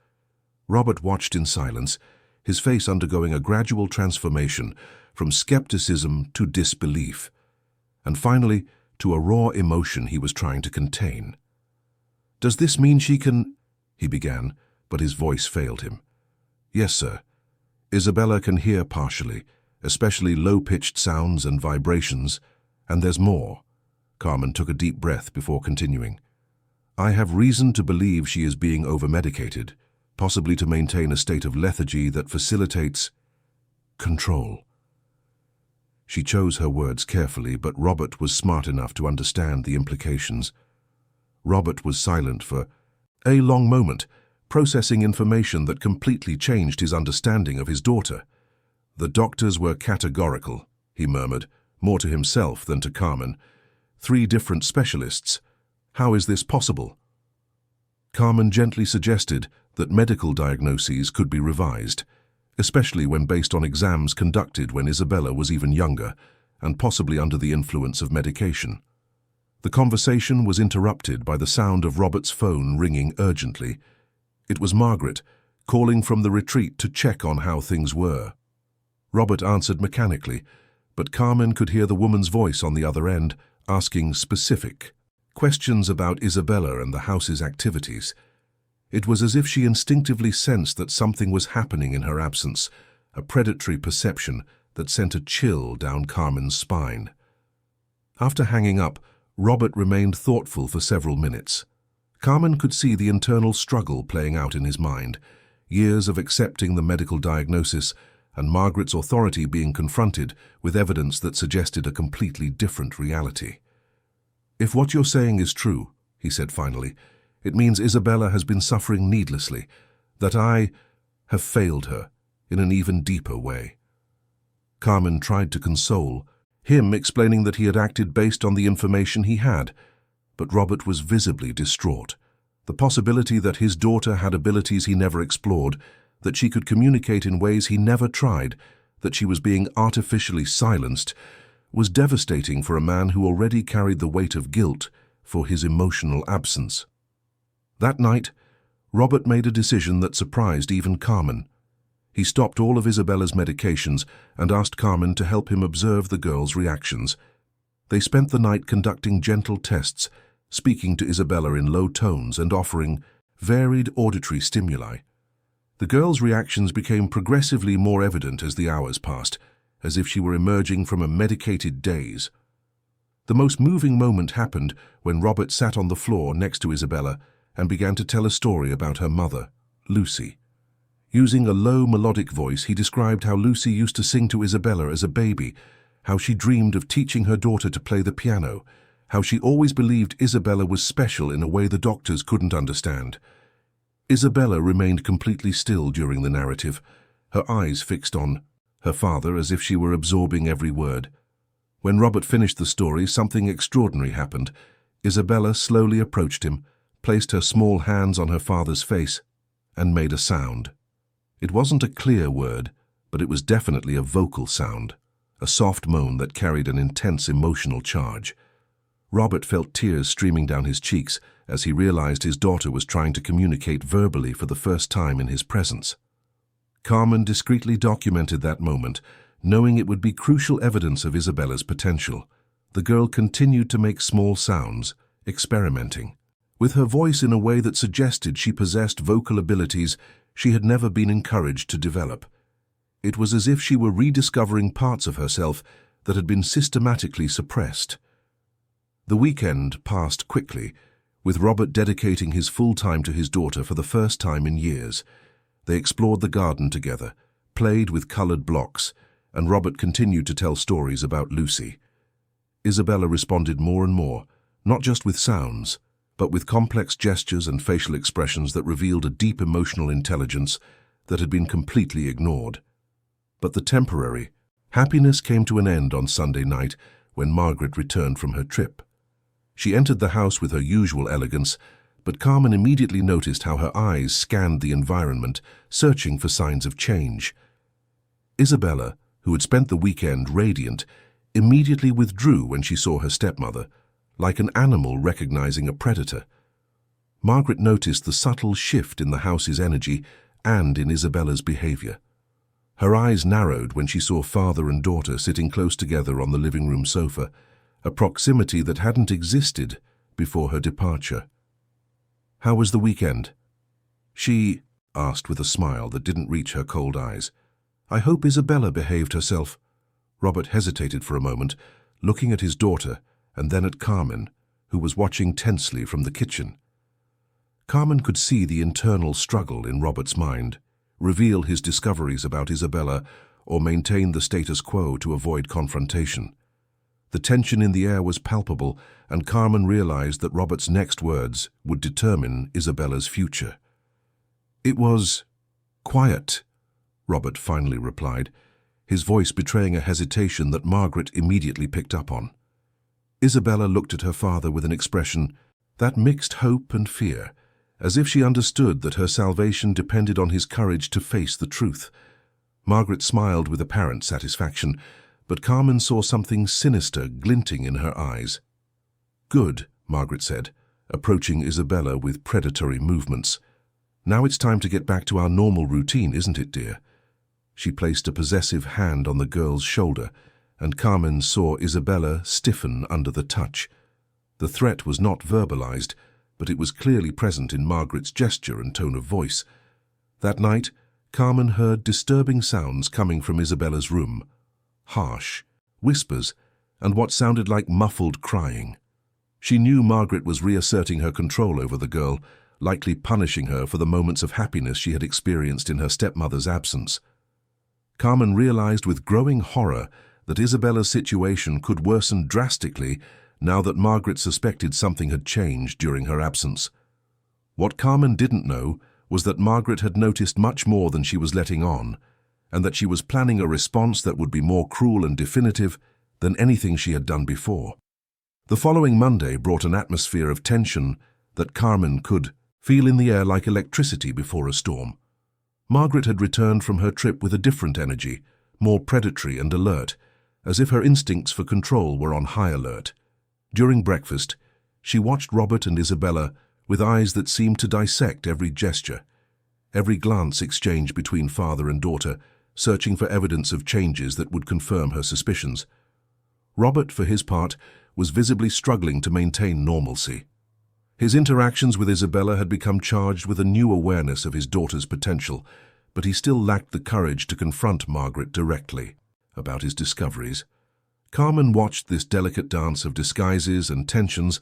Robert watched in silence, his face undergoing a gradual transformation from skepticism to disbelief, and finally to a raw emotion he was trying to contain. "Does this mean she can—" he began, but his voice failed him. "Yes, sir. Isabella can hear partially, especially low-pitched sounds and vibrations, and there's more." Carmen took a deep breath before continuing. "I have reason to believe she is being over-medicated, possibly to maintain a state of lethargy that facilitates control." She chose her words carefully, but Robert was smart enough to understand the implications. Robert was silent for a long moment, processing information that completely changed his understanding of his daughter. "The doctors were categorical," he murmured, more to himself than to Carmen. "3 different specialists. How is this possible?" Carmen gently suggested that medical diagnoses could be revised, especially when based on exams conducted when Isabella was even younger and possibly under the influence of medication. The conversation was interrupted by the sound of Robert's phone ringing urgently. It was Margaret, calling from the retreat to check on how things were. Robert answered mechanically, but Carmen could hear the woman's voice on the other end, asking specific questions about Isabella and the house's activities. It was as if she instinctively sensed that something was happening in her absence, a predatory perception that sent a chill down Carmen's spine. After hanging up, Robert remained thoughtful for several minutes. Carmen could see the internal struggle playing out in his mind, years of accepting the medical diagnosis and Margaret's authority being confronted with evidence that suggested a completely different reality. "If what you're saying is true," he said finally, "it means Isabella has been suffering needlessly, that I have failed her in an even deeper way." Carmen tried to console him, explaining that he had acted based on the information he had, but Robert was visibly distraught. The possibility that his daughter had abilities he never explored, that she could communicate in ways he never tried, that she was being artificially silenced, was devastating for a man who already carried the weight of guilt for his emotional absence. That night, Robert made a decision that surprised even Carmen. He stopped all of Isabella's medications and asked Carmen to help him observe the girl's reactions. They spent the night conducting gentle tests, speaking to Isabella in low tones and offering varied auditory stimuli. The girl's reactions became progressively more evident as the hours passed, as if she were emerging from a medicated daze. The most moving moment happened when Robert sat on the floor next to Isabella and began to tell a story about her mother, Lucy. Using a low melodic voice, he described how Lucy used to sing to Isabella as a baby, how she dreamed of teaching her daughter to play the piano, how she always believed Isabella was special in a way the doctors couldn't understand. Isabella remained completely still during the narrative, her eyes fixed on her father as if she were absorbing every word. When Robert finished the story, something extraordinary happened. Isabella slowly approached him, placed her small hands on her father's face, and made a sound. It wasn't a clear word, but it was definitely a vocal sound, a soft moan that carried an intense emotional charge. Robert felt tears streaming down his cheeks as he realized his daughter was trying to communicate verbally for the first time in his presence. Carmen discreetly documented that moment, knowing it would be crucial evidence of Isabella's potential. The girl continued to make small sounds, experimenting, with her voice in a way that suggested she possessed vocal abilities she had never been encouraged to develop. It was as if she were rediscovering parts of herself that had been systematically suppressed. The weekend passed quickly, with Robert dedicating his full time to his daughter for the first time in years. They explored the garden together, played with colored blocks, and Robert continued to tell stories about Lucy. Isabella responded more and more, not just with sounds, but with complex gestures and facial expressions that revealed a deep emotional intelligence that had been completely ignored. But the temporary happiness came to an end on Sunday night when Margaret returned from her trip. She entered the house with her usual elegance, but Carmen immediately noticed how her eyes scanned the environment, searching for signs of change. Isabella, who had spent the weekend radiant, immediately withdrew when she saw her stepmother, like an animal recognizing a predator. Margaret noticed the subtle shift in the house's energy and in Isabella's behavior. Her eyes narrowed when she saw father and daughter sitting close together on the living room sofa, a proximity that hadn't existed before her departure. "How was the weekend?" she asked with a smile that didn't reach her cold eyes. "I hope Isabella behaved herself." Robert hesitated for a moment, looking at his daughter and then at Carmen, who was watching tensely from the kitchen. Carmen could see the internal struggle in Robert's mind, reveal his discoveries about Isabella or maintain the status quo to avoid confrontation. The tension in the air was palpable, and Carmen realized that Robert's next words would determine Isabella's future. "It was quiet," Robert finally replied, his voice betraying a hesitation that Margaret immediately picked up on. Isabella looked at her father with an expression that mixed hope and fear, as if she understood that her salvation depended on his courage to face the truth. Margaret smiled with apparent satisfaction, but Carmen saw something sinister glinting in her eyes. "Good," Margaret said, approaching Isabella with predatory movements. "Now it's time to get back to our normal routine, isn't it, dear?" She placed a possessive hand on the girl's shoulder, and Carmen saw Isabella stiffen under the touch. The threat was not verbalized, but it was clearly present in Margaret's gesture and tone of voice. That night, Carmen heard disturbing sounds coming from Isabella's room. Harsh whispers and what sounded like muffled crying. She knew Margaret was reasserting her control over the girl, likely punishing her for the moments of happiness she had experienced in her stepmother's absence. Carmen realized with growing horror that Isabella's situation could worsen drastically now that Margaret suspected something had changed during her absence. What Carmen didn't know was that Margaret had noticed much more than she was letting on, and that she was planning a response that would be more cruel and definitive than anything she had done before. The following Monday brought an atmosphere of tension that Carmen could feel in the air like electricity before a storm. Margaret had returned from her trip with a different energy, more predatory and alert, as if her instincts for control were on high alert. During breakfast, she watched Robert and Isabella with eyes that seemed to dissect every gesture, every glance exchanged between father and daughter, searching for evidence of changes that would confirm her suspicions. Robert, for his part, was visibly struggling to maintain normalcy. His interactions with Isabella had become charged with a new awareness of his daughter's potential, but he still lacked the courage to confront Margaret directly about his discoveries. Carmen watched this delicate dance of disguises and tensions,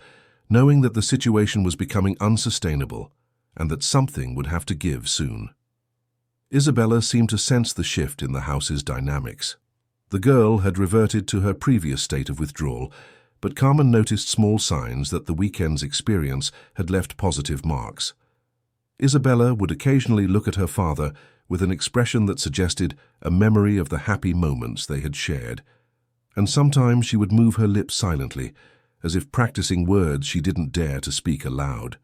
knowing that the situation was becoming unsustainable and that something would have to give soon. Isabella seemed to sense the shift in the house's dynamics. The girl had reverted to her previous state of withdrawal, but Carmen noticed small signs that the weekend's experience had left positive marks. Isabella would occasionally look at her father with an expression that suggested a memory of the happy moments they had shared, and sometimes she would move her lips silently, as if practicing words she didn't dare to speak aloud.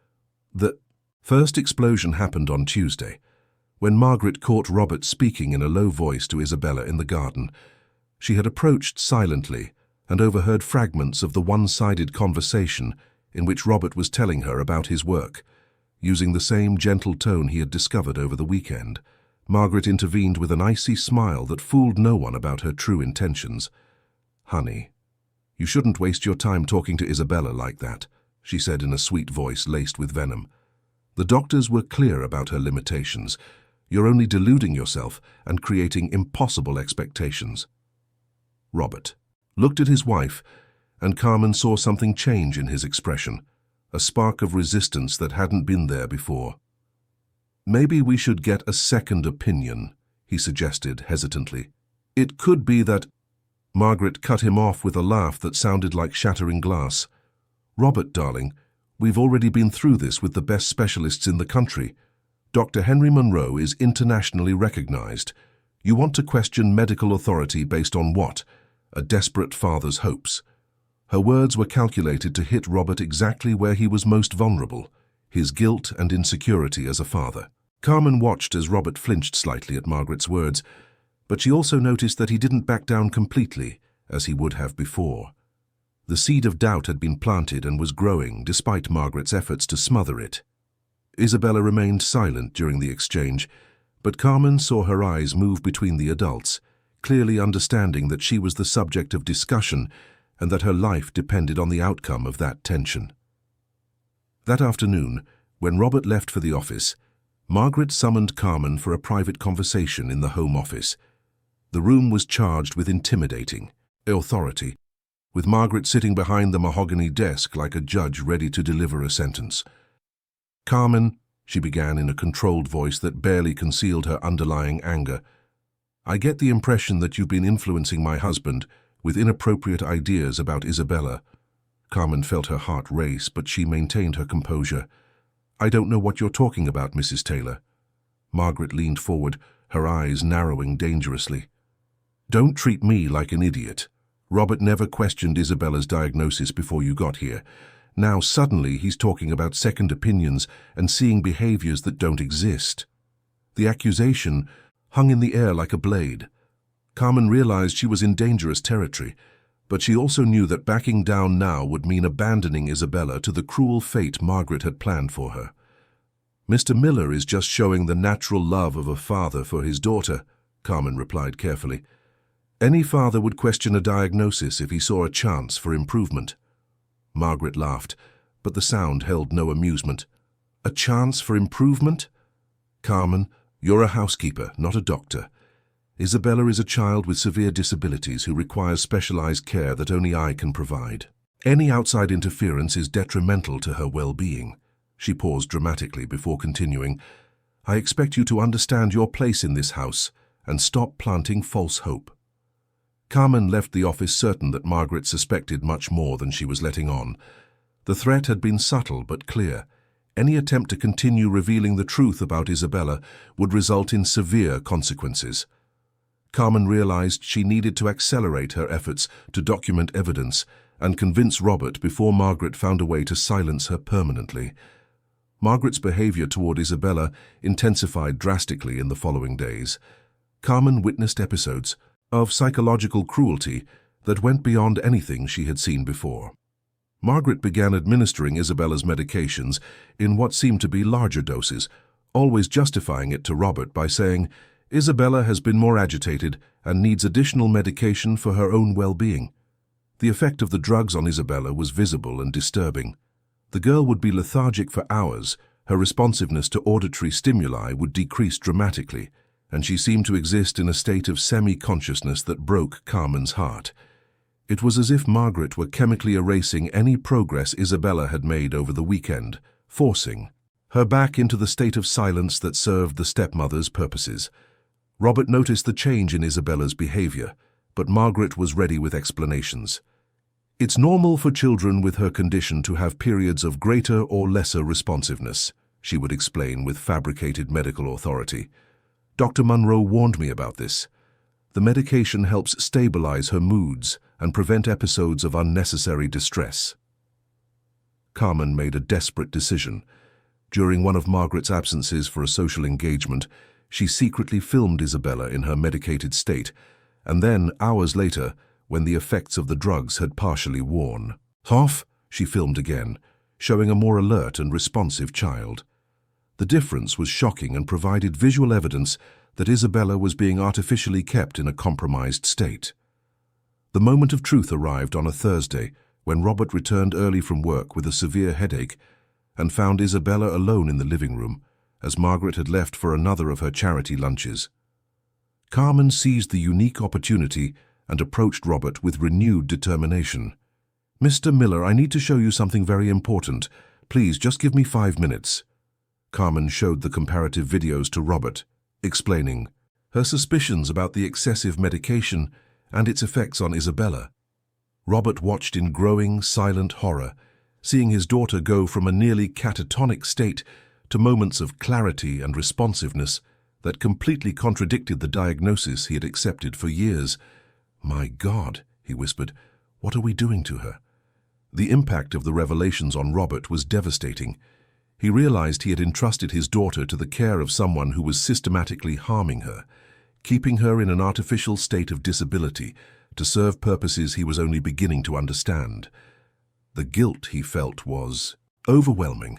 The first explosion happened on Tuesday, when Margaret caught Robert speaking in a low voice to Isabella in the garden. She had approached silently and overheard fragments of the one-sided conversation in which Robert was telling her about his work. Using the same gentle tone he had discovered over the weekend, Margaret intervened with an icy smile that fooled no one about her true intentions. "Honey, you shouldn't waste your time talking to Isabella like that," she said in a sweet voice laced with venom. "The doctors were clear about her limitations. You're only deluding yourself and creating impossible expectations." Robert looked at his wife, and Carmen saw something change in his expression, a spark of resistance that hadn't been there before. "Maybe we should get a second opinion," he suggested hesitantly. "It could be that—" Margaret cut him off with a laugh that sounded like shattering glass. "Robert, darling, we've already been through this with the best specialists in the country. Dr. Henry Monroe is internationally recognized. You want to question medical authority based on what? A desperate father's hopes." Her words were calculated to hit Robert exactly where he was most vulnerable, his guilt and insecurity as a father. Carmen watched as Robert flinched slightly at Margaret's words, but she also noticed that he didn't back down completely, as he would have before. The seed of doubt had been planted and was growing despite Margaret's efforts to smother it. Isabella remained silent during the exchange, but Carmen saw her eyes move between the adults, clearly understanding that she was the subject of discussion and that her life depended on the outcome of that tension. That afternoon, when Robert left for the office, Margaret summoned Carmen for a private conversation in the Home Office. The room was charged with intimidating authority, with Margaret sitting behind the mahogany desk like a judge ready to deliver a sentence. "Carmen," she began in a controlled voice that barely concealed her underlying anger, "I get the impression that you've been influencing my husband with inappropriate ideas about Isabella." Carmen felt her heart race, but she maintained her composure. "I don't know what you're talking about, Mrs. Taylor." Margaret leaned forward, her eyes narrowing dangerously. "Don't treat me like an idiot. Robert never questioned Isabella's diagnosis before you got here. Now suddenly he's talking about second opinions and seeing behaviors that don't exist." The accusation hung in the air like a blade. Carmen realized she was in dangerous territory, but she also knew that backing down now would mean abandoning Isabella to the cruel fate Margaret had planned for her. "Mr. Miller is just showing the natural love of a father for his daughter," Carmen replied carefully. "Any father would question a diagnosis if he saw a chance for improvement." Margaret laughed, but the sound held no amusement. "A chance for improvement? Carmen, you're a housekeeper, not a doctor. Isabella is a child with severe disabilities who requires specialized care that only I can provide. Any outside interference is detrimental to her well-being." She paused dramatically before continuing, "I expect you to understand your place in this house and stop planting false hope." Carmen left the office certain that Margaret suspected much more than she was letting on. The threat had been subtle but clear. Any attempt to continue revealing the truth about Isabella would result in severe consequences. Carmen realized she needed to accelerate her efforts to document evidence and convince Robert before Margaret found a way to silence her permanently. Margaret's behavior toward Isabella intensified drastically in the following days. Carmen witnessed episodes of psychological cruelty that went beyond anything she had seen before. Margaret began administering Isabella's medications in what seemed to be larger doses, always justifying it to Robert by saying, "Isabella has been more agitated and needs additional medication for her own well-being." The effect of the drugs on Isabella was visible and disturbing. The girl would be lethargic for hours, her responsiveness to auditory stimuli would decrease dramatically, and she seemed to exist in a state of semi-consciousness that broke Carmen's heart. It was as if Margaret were chemically erasing any progress Isabella had made over the weekend, forcing her back into the state of silence that served the stepmother's purposes. Robert noticed the change in Isabella's behavior, but Margaret was ready with explanations. "It's normal for children with her condition to have periods of greater or lesser responsiveness," she would explain with fabricated medical authority. "Dr. Monroe warned me about this. The medication helps stabilize her moods and prevent episodes of unnecessary distress." Carmen made a desperate decision. During one of Margaret's absences for a social engagement, she secretly filmed Isabella in her medicated state, and then, hours later, when the effects of the drugs had partially worn off, she filmed again, showing a more alert and responsive child. The difference was shocking and provided visual evidence that Isabella was being artificially kept in a compromised state. The moment of truth arrived on a Thursday when Robert returned early from work with a severe headache and found Isabella alone in the living room, as Margaret had left for another of her charity lunches. Carmen seized the unique opportunity and approached Robert with renewed determination. "Mr. Miller, I need to show you something very important. Please, just give me 5 minutes." Carmen showed the comparative videos to Robert, explaining her suspicions about the excessive medication and its effects on Isabella. Robert watched in growing, silent horror, seeing his daughter go from a nearly catatonic state to moments of clarity and responsiveness that completely contradicted the diagnosis he had accepted for years. "My God," he whispered, "what are we doing to her?" The impact of the revelations on Robert was devastating. He realized he had entrusted his daughter to the care of someone who was systematically harming her, keeping her in an artificial state of disability to serve purposes he was only beginning to understand. The guilt he felt was overwhelming,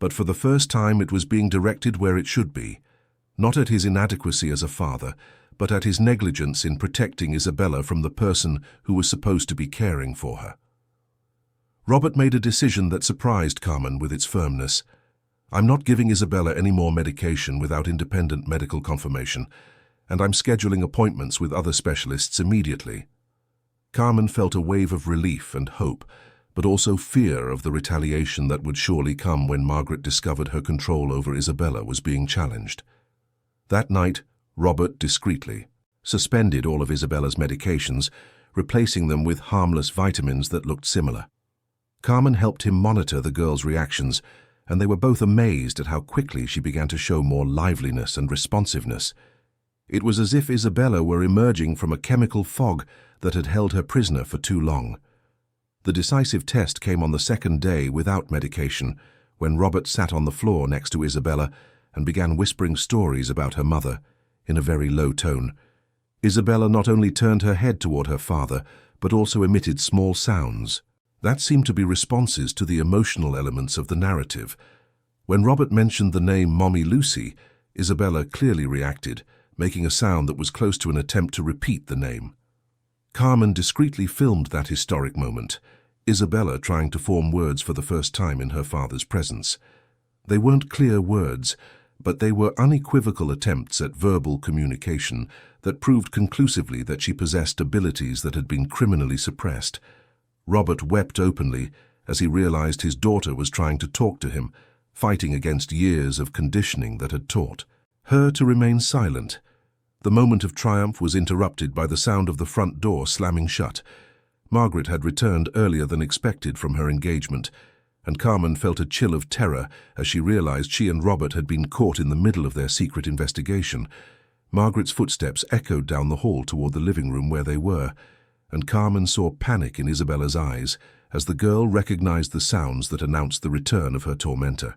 but for the first time it was being directed where it should be, not at his inadequacy as a father, but at his negligence in protecting Isabella from the person who was supposed to be caring for her. Robert made a decision that surprised Carmen with its firmness. "I'm not giving Isabella any more medication without independent medical confirmation, and I'm scheduling appointments with other specialists immediately." Carmen felt a wave of relief and hope, but also fear of the retaliation that would surely come when Margaret discovered her control over Isabella was being challenged. That night, Robert discreetly suspended all of Isabella's medications, replacing them with harmless vitamins that looked similar. Carmen helped him monitor the girl's reactions, and they were both amazed at how quickly she began to show more liveliness and responsiveness. It was as if Isabella were emerging from a chemical fog that had held her prisoner for too long. The decisive test came on the second day without medication, when Robert sat on the floor next to Isabella and began whispering stories about her mother, in a very low tone. Isabella not only turned her head toward her father, but also emitted small sounds. That seemed to be responses to the emotional elements of the narrative. When Robert mentioned the name Mommy Lucy, Isabella clearly reacted, making a sound that was close to an attempt to repeat the name. Carmen discreetly filmed that historic moment, Isabella trying to form words for the first time in her father's presence. They weren't clear words, but they were unequivocal attempts at verbal communication that proved conclusively that she possessed abilities that had been criminally suppressed. Robert wept openly as he realized his daughter was trying to talk to him, fighting against years of conditioning that had taught her to remain silent. The moment of triumph was interrupted by the sound of the front door slamming shut. Margaret had returned earlier than expected from her engagement, and Carmen felt a chill of terror as she realized she and Robert had been caught in the middle of their secret investigation. Margaret's footsteps echoed down the hall toward the living room where they were, and Carmen saw panic in Isabella's eyes as the girl recognized the sounds that announced the return of her tormentor.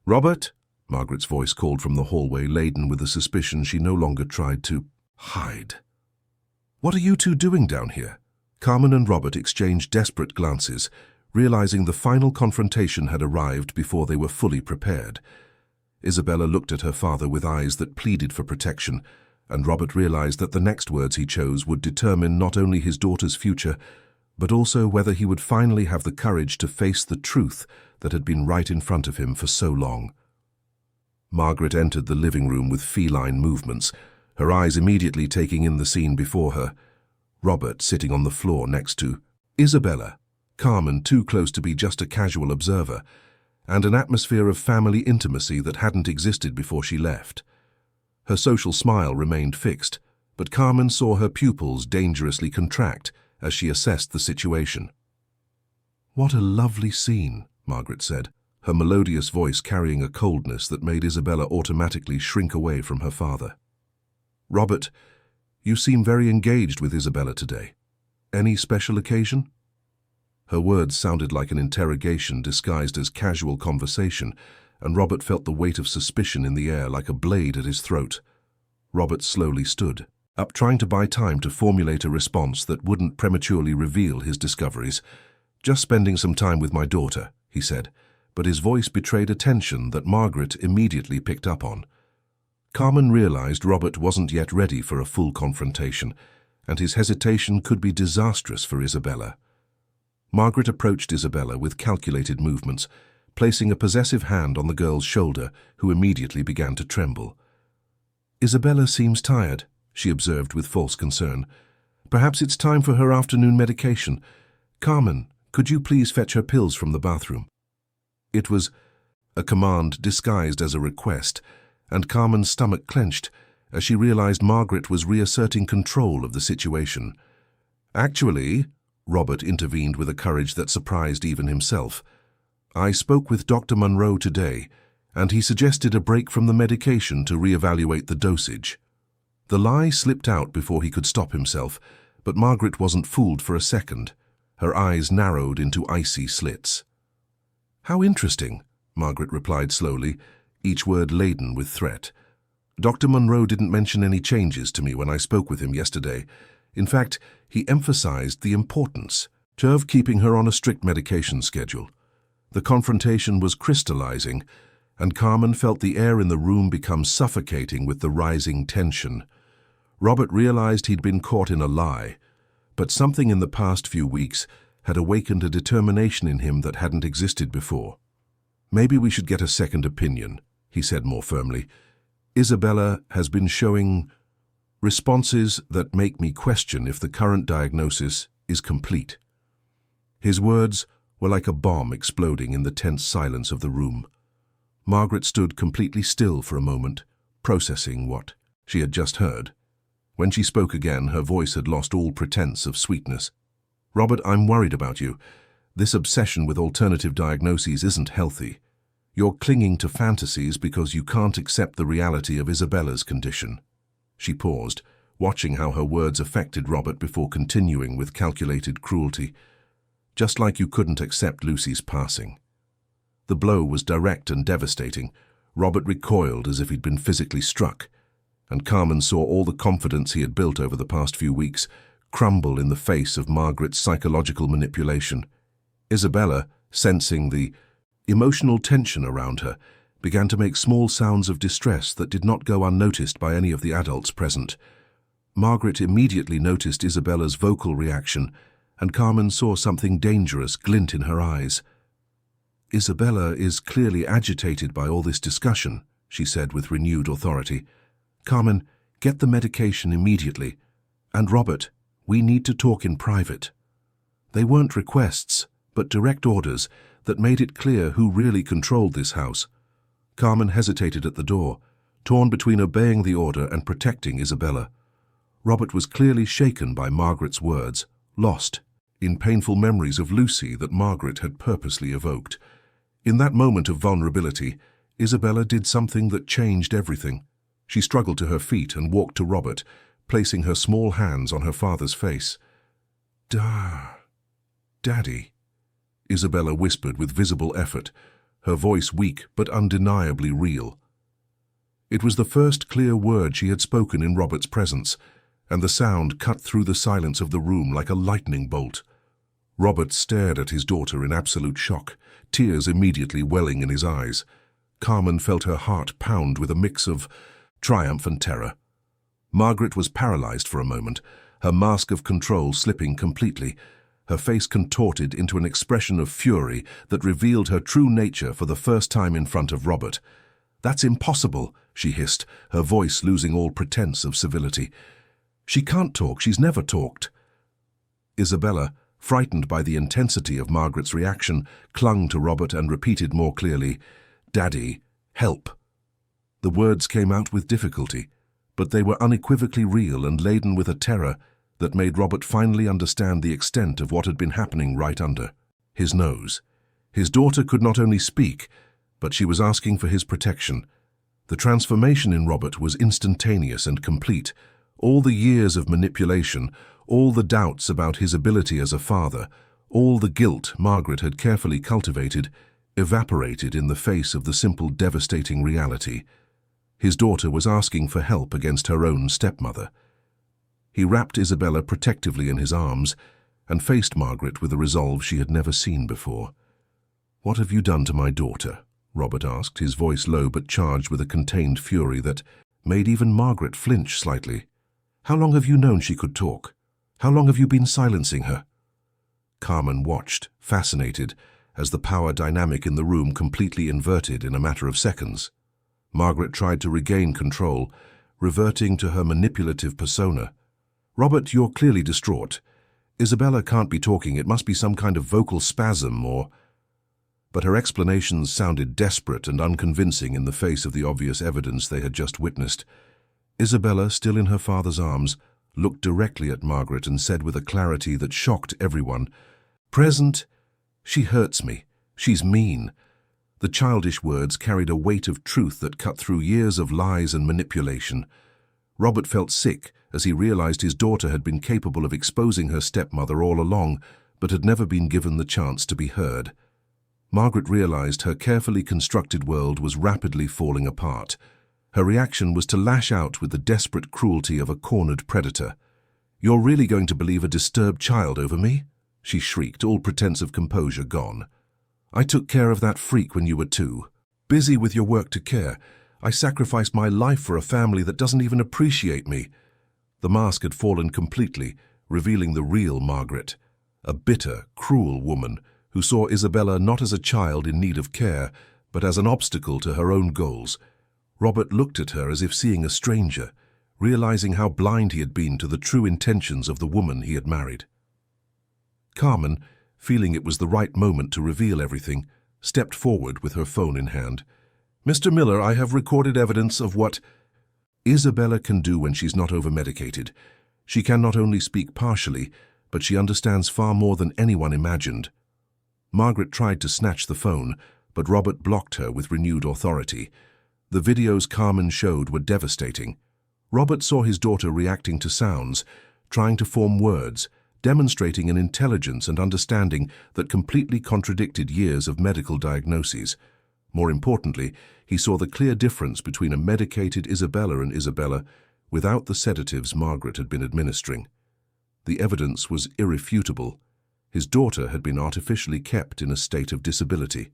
"Robert?" Margaret's voice called from the hallway, laden with a suspicion she no longer tried to hide. "What are you two doing down here?" Carmen and Robert exchanged desperate glances, realizing the final confrontation had arrived before they were fully prepared. Isabella looked at her father with eyes that pleaded for protection, and Robert realized that the next words he chose would determine not only his daughter's future, but also whether he would finally have the courage to face the truth that had been right in front of him for so long. Margaret entered the living room with feline movements, her eyes immediately taking in the scene before her. Robert sitting on the floor next to Isabella, Carmen too close to be just a casual observer, and an atmosphere of family intimacy that hadn't existed before she left. Her social smile remained fixed, but Carmen saw her pupils dangerously contract as she assessed the situation. "What a lovely scene," Margaret said, her melodious voice carrying a coldness that made Isabella automatically shrink away from her father. "Robert, you seem very engaged with Isabella today. Any special occasion?" Her words sounded like an interrogation disguised as casual conversation, and Robert felt the weight of suspicion in the air like a blade at his throat. Robert slowly stood up, trying to buy time to formulate a response that wouldn't prematurely reveal his discoveries. "Just spending some time with my daughter," he said, but his voice betrayed a tension that Margaret immediately picked up on. Carmen realized Robert wasn't yet ready for a full confrontation, and his hesitation could be disastrous for Isabella. Margaret approached Isabella with calculated movements, placing a possessive hand on the girl's shoulder, who immediately began to tremble. "Isabella seems tired," she observed with false concern. "Perhaps it's time for her afternoon medication. Carmen, Could you please fetch her pills from the bathroom?" It was a command disguised as a request, and Carmen's stomach clenched as she realized Margaret was reasserting control of the situation. "Actually," Robert intervened with a courage that surprised even himself, "I spoke with Dr. Monroe today, and he suggested a break from the medication to reevaluate the dosage." The lie slipped out before he could stop himself, but Margaret wasn't fooled for a second. Her eyes narrowed into icy slits. "How interesting," Margaret replied slowly, each word laden with threat. "Dr. Monroe didn't mention any changes to me when I spoke with him yesterday. In fact, he emphasized the importance of keeping her on a strict medication schedule." The confrontation was crystallizing, and Carmen felt the air in the room become suffocating with the rising tension. Robert realized he'd been caught in a lie, but something in the past few weeks had awakened a determination in him that hadn't existed before. "Maybe we should get a second opinion," he said more firmly. "Isabella has been showing responses that make me question if the current diagnosis is complete." His words were like a bomb exploding in the tense silence of the room. Margaret stood completely still for a moment, processing what she had just heard. When she spoke again, her voice had lost all pretense of sweetness. "Robert, I'm worried about you. This obsession with alternative diagnoses isn't healthy. You're clinging to fantasies because you can't accept the reality of Isabella's condition." She paused, watching how her words affected Robert before continuing with calculated cruelty. "Just like you couldn't accept Lucy's passing." The blow was direct and devastating. Robert recoiled as if he'd been physically struck, and Carmen saw all the confidence he had built over the past few weeks crumble in the face of Margaret's psychological manipulation. Isabella, sensing the emotional tension around her, began to make small sounds of distress that did not go unnoticed by any of the adults present. Margaret immediately noticed Isabella's vocal reaction, and Carmen saw something dangerous glint in her eyes. "Isabella is clearly agitated by all this discussion," she said with renewed authority. "Carmen, get the medication immediately. And Robert, we need to talk in private." They weren't requests, but direct orders that made it clear who really controlled this house. Carmen hesitated at the door, torn between obeying the order and protecting Isabella. Robert was clearly shaken by Margaret's words, lost in painful memories of Lucy that Margaret had purposely evoked. In that moment of vulnerability, Isabella did something that changed everything. She struggled to her feet and walked to Robert, placing her small hands on her father's face. "Daddy," Isabella whispered with visible effort, her voice weak but undeniably real. It was the first clear word she had spoken in Robert's presence, and the sound cut through the silence of the room like a lightning bolt. Robert stared at his daughter in absolute shock, tears immediately welling in his eyes. Carmen felt her heart pound with a mix of triumph and terror. Margaret was paralyzed for a moment, her mask of control slipping completely, her face contorted into an expression of fury that revealed her true nature for the first time in front of Robert. "That's impossible," she hissed, her voice losing all pretense of civility. "She can't talk, she's never talked." Isabella, frightened by the intensity of Margaret's reaction, clung to Robert and repeated more clearly, "Daddy, help." The words came out with difficulty, but they were unequivocally real and laden with a terror that made Robert finally understand the extent of what had been happening right under his nose. His daughter could not only speak, but she was asking for his protection. The transformation in Robert was instantaneous and complete. All the years of manipulation, all the doubts about his ability as a father, all the guilt Margaret had carefully cultivated, evaporated in the face of the simple, devastating reality. His daughter was asking for help against her own stepmother. He wrapped Isabella protectively in his arms and faced Margaret with a resolve she had never seen before. "What have you done to my daughter?" Robert asked, his voice low but charged with a contained fury that made even Margaret flinch slightly. "How long have you known she could talk? How long have you been silencing her?" Carmen watched, fascinated, as the power dynamic in the room completely inverted in a matter of seconds. Margaret tried to regain control, reverting to her manipulative persona. "Robert, you're clearly distraught. Isabella can't be talking, it must be some kind of vocal spasm or... But her explanations sounded desperate and unconvincing in the face of the obvious evidence they had just witnessed. Isabella, still in her father's arms, looked directly at Margaret and said with a clarity that shocked everyone, "Present, she hurts me. She's mean." The childish words carried a weight of truth that cut through years of lies and manipulation. Robert felt sick as he realized his daughter had been capable of exposing her stepmother all along, but had never been given the chance to be heard. Margaret realized her carefully constructed world was rapidly falling apart. Her reaction was to lash out with the desperate cruelty of a cornered predator. "You're really going to believe a disturbed child over me?" she shrieked, all pretense of composure gone. "I took care of that freak when you were 2. Busy with your work to care. I sacrificed my life for a family that doesn't even appreciate me." The mask had fallen completely, revealing the real Margaret, a bitter, cruel woman who saw Isabella not as a child in need of care, but as an obstacle to her own goals. Robert looked at her as if seeing a stranger, realizing how blind he had been to the true intentions of the woman he had married. Carmen, feeling it was the right moment to reveal everything, stepped forward with her phone in hand. "Mr. Miller, I have recorded evidence of what Isabella can do when she's not over-medicated. She can not only speak partially, but she understands far more than anyone imagined." Margaret tried to snatch the phone, but Robert blocked her with renewed authority. The videos Carmen showed were devastating. Robert saw his daughter reacting to sounds, trying to form words, demonstrating an intelligence and understanding that completely contradicted years of medical diagnoses. More importantly, he saw the clear difference between a medicated Isabella and Isabella without the sedatives Margaret had been administering. The evidence was irrefutable. His daughter had been artificially kept in a state of disability.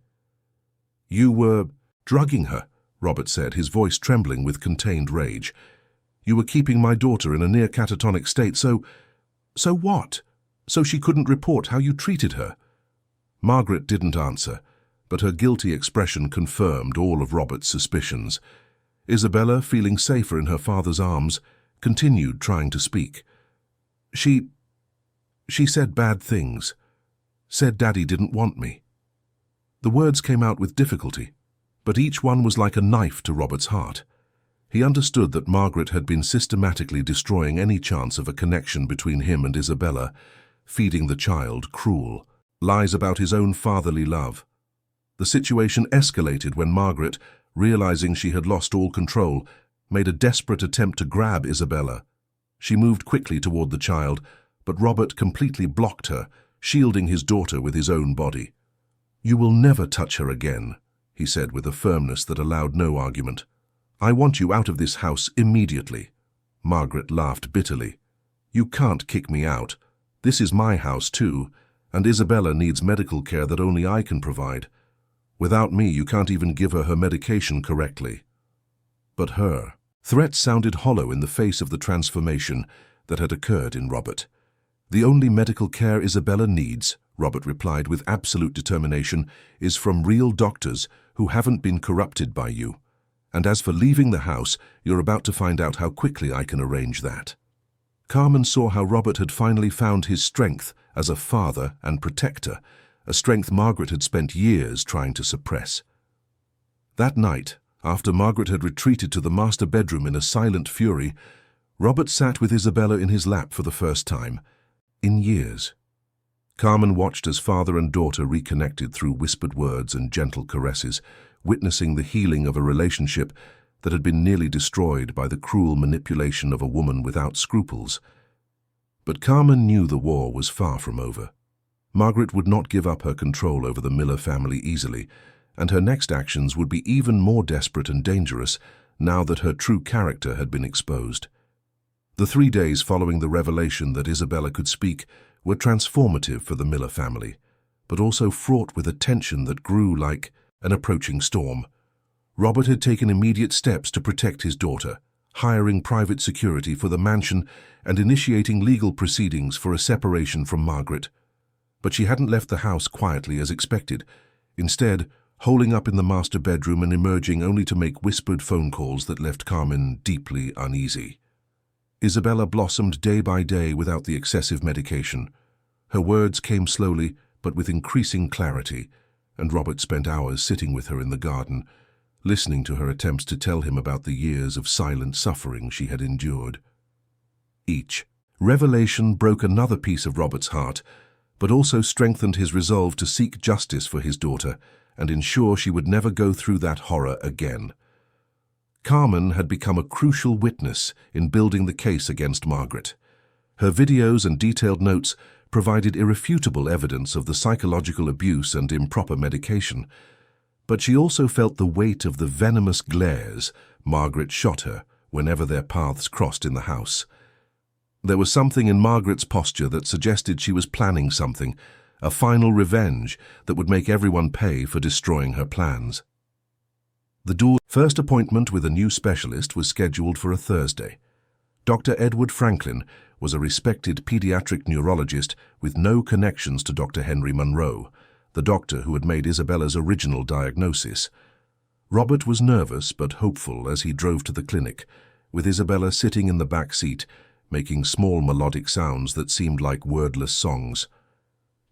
"You were drugging her," Robert said, his voice trembling with contained rage. "You were keeping my daughter in a near catatonic state, so what? So she couldn't report how you treated her?" Margaret didn't answer, but her guilty expression confirmed all of Robert's suspicions. Isabella, feeling safer in her father's arms, continued trying to speak. She said bad things. Said Daddy didn't want me." The words came out with difficulty, but each one was like a knife to Robert's heart. He understood that Margaret had been systematically destroying any chance of a connection between him and Isabella, feeding the child cruel lies about his own fatherly love. The situation escalated when Margaret, realizing she had lost all control, made a desperate attempt to grab Isabella. She moved quickly toward the child, but Robert completely blocked her, shielding his daughter with his own body. "You will never touch her again," he said with a firmness that allowed no argument. "I want you out of this house immediately." Margaret laughed bitterly. "You can't kick me out. This is my house too, and Isabella needs medical care that only I can provide. Without me, you can't even give her medication correctly." But her threats sounded hollow in the face of the transformation that had occurred in Robert. "The only medical care Isabella needs," Robert replied with absolute determination, "is from real doctors who haven't been corrupted by you. And as for leaving the house, you're about to find out how quickly I can arrange that." Carmen saw how Robert had finally found his strength as a father and protector, a strength Margaret had spent years trying to suppress. That night, after Margaret had retreated to the master bedroom in a silent fury, Robert sat with Isabella in his lap for the first time in years. Carmen watched as father and daughter reconnected through whispered words and gentle caresses, witnessing the healing of a relationship that had been nearly destroyed by the cruel manipulation of a woman without scruples. But Carmen knew the war was far from over. Margaret would not give up her control over the Miller family easily, and her next actions would be even more desperate and dangerous now that her true character had been exposed. The 3 days following the revelation that Isabella could speak were transformative for the Miller family, but also fraught with a tension that grew like an approaching storm. Robert had taken immediate steps to protect his daughter, hiring private security for the mansion and initiating legal proceedings for a separation from Margaret. But she hadn't left the house quietly as expected, instead holing up in the master bedroom and emerging only to make whispered phone calls that left Carmen deeply uneasy. Isabella blossomed day by day without the excessive medication. Her words came slowly, but with increasing clarity, and Robert spent hours sitting with her in the garden, listening to her attempts to tell him about the years of silent suffering she had endured. Each revelation broke another piece of Robert's heart, but also strengthened his resolve to seek justice for his daughter and ensure she would never go through that horror again. Carmen had become a crucial witness in building the case against Margaret. Her videos and detailed notes provided irrefutable evidence of the psychological abuse and improper medication, but she also felt the weight of the venomous glares Margaret shot her whenever their paths crossed in the house. There was something in Margaret's posture that suggested she was planning something, a final revenge that would make everyone pay for destroying her plans. The first appointment with a new specialist was scheduled for a Thursday. Dr. Edward Franklin was a respected pediatric neurologist with no connections to Dr. Henry Monroe, the doctor who had made Isabella's original diagnosis. Robert was nervous but hopeful as he drove to the clinic, with Isabella sitting in the back seat, making small melodic sounds that seemed like wordless songs.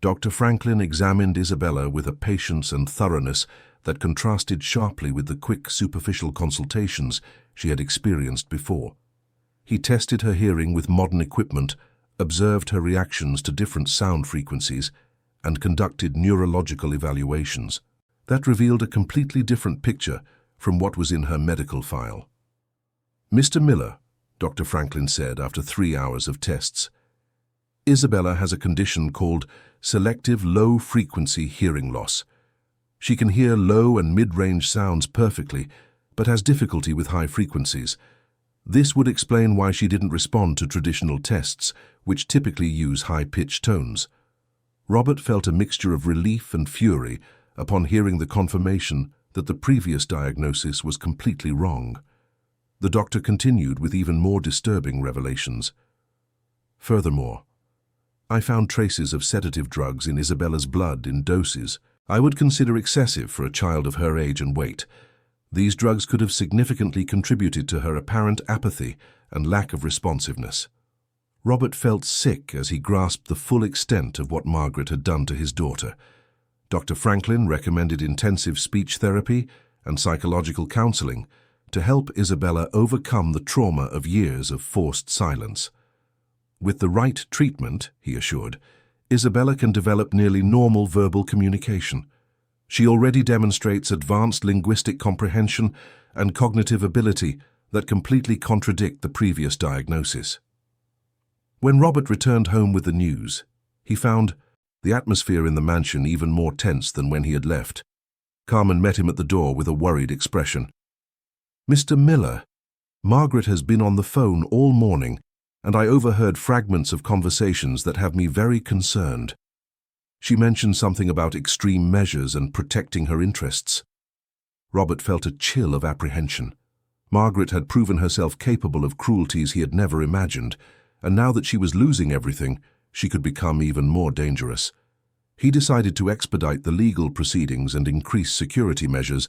Dr. Franklin examined Isabella with a patience and thoroughness that contrasted sharply with the quick, superficial consultations she had experienced before. He tested her hearing with modern equipment, observed her reactions to different sound frequencies, and conducted neurological evaluations. That revealed a completely different picture from what was in her medical file. "Mr. Miller," Dr. Franklin said after 3 hours of tests, "Isabella has a condition called selective low-frequency hearing loss. She can hear low and mid-range sounds perfectly, but has difficulty with high frequencies. This would explain why she didn't respond to traditional tests, which typically use high-pitched tones." Robert felt a mixture of relief and fury upon hearing the confirmation that the previous diagnosis was completely wrong. The doctor continued with even more disturbing revelations. "Furthermore, I found traces of sedative drugs in Isabella's blood in doses I would consider excessive for a child of her age and weight. These drugs could have significantly contributed to her apparent apathy and lack of responsiveness." Robert felt sick as he grasped the full extent of what Margaret had done to his daughter. Dr. Franklin recommended intensive speech therapy and psychological counseling to help Isabella overcome the trauma of years of forced silence. With the right treatment, he assured, Isabella can develop nearly normal verbal communication. She already demonstrates advanced linguistic comprehension and cognitive ability that completely contradict the previous diagnosis. When Robert returned home with the news, he found the atmosphere in the mansion even more tense than when he had left. Carmen met him at the door with a worried expression. "Mr. Miller, Margaret has been on the phone all morning, and I overheard fragments of conversations that have me very concerned. She mentioned something about extreme measures and protecting her interests." Robert felt a chill of apprehension. Margaret had proven herself capable of cruelties he had never imagined, and now that she was losing everything, she could become even more dangerous. He decided to expedite the legal proceedings and increase security measures,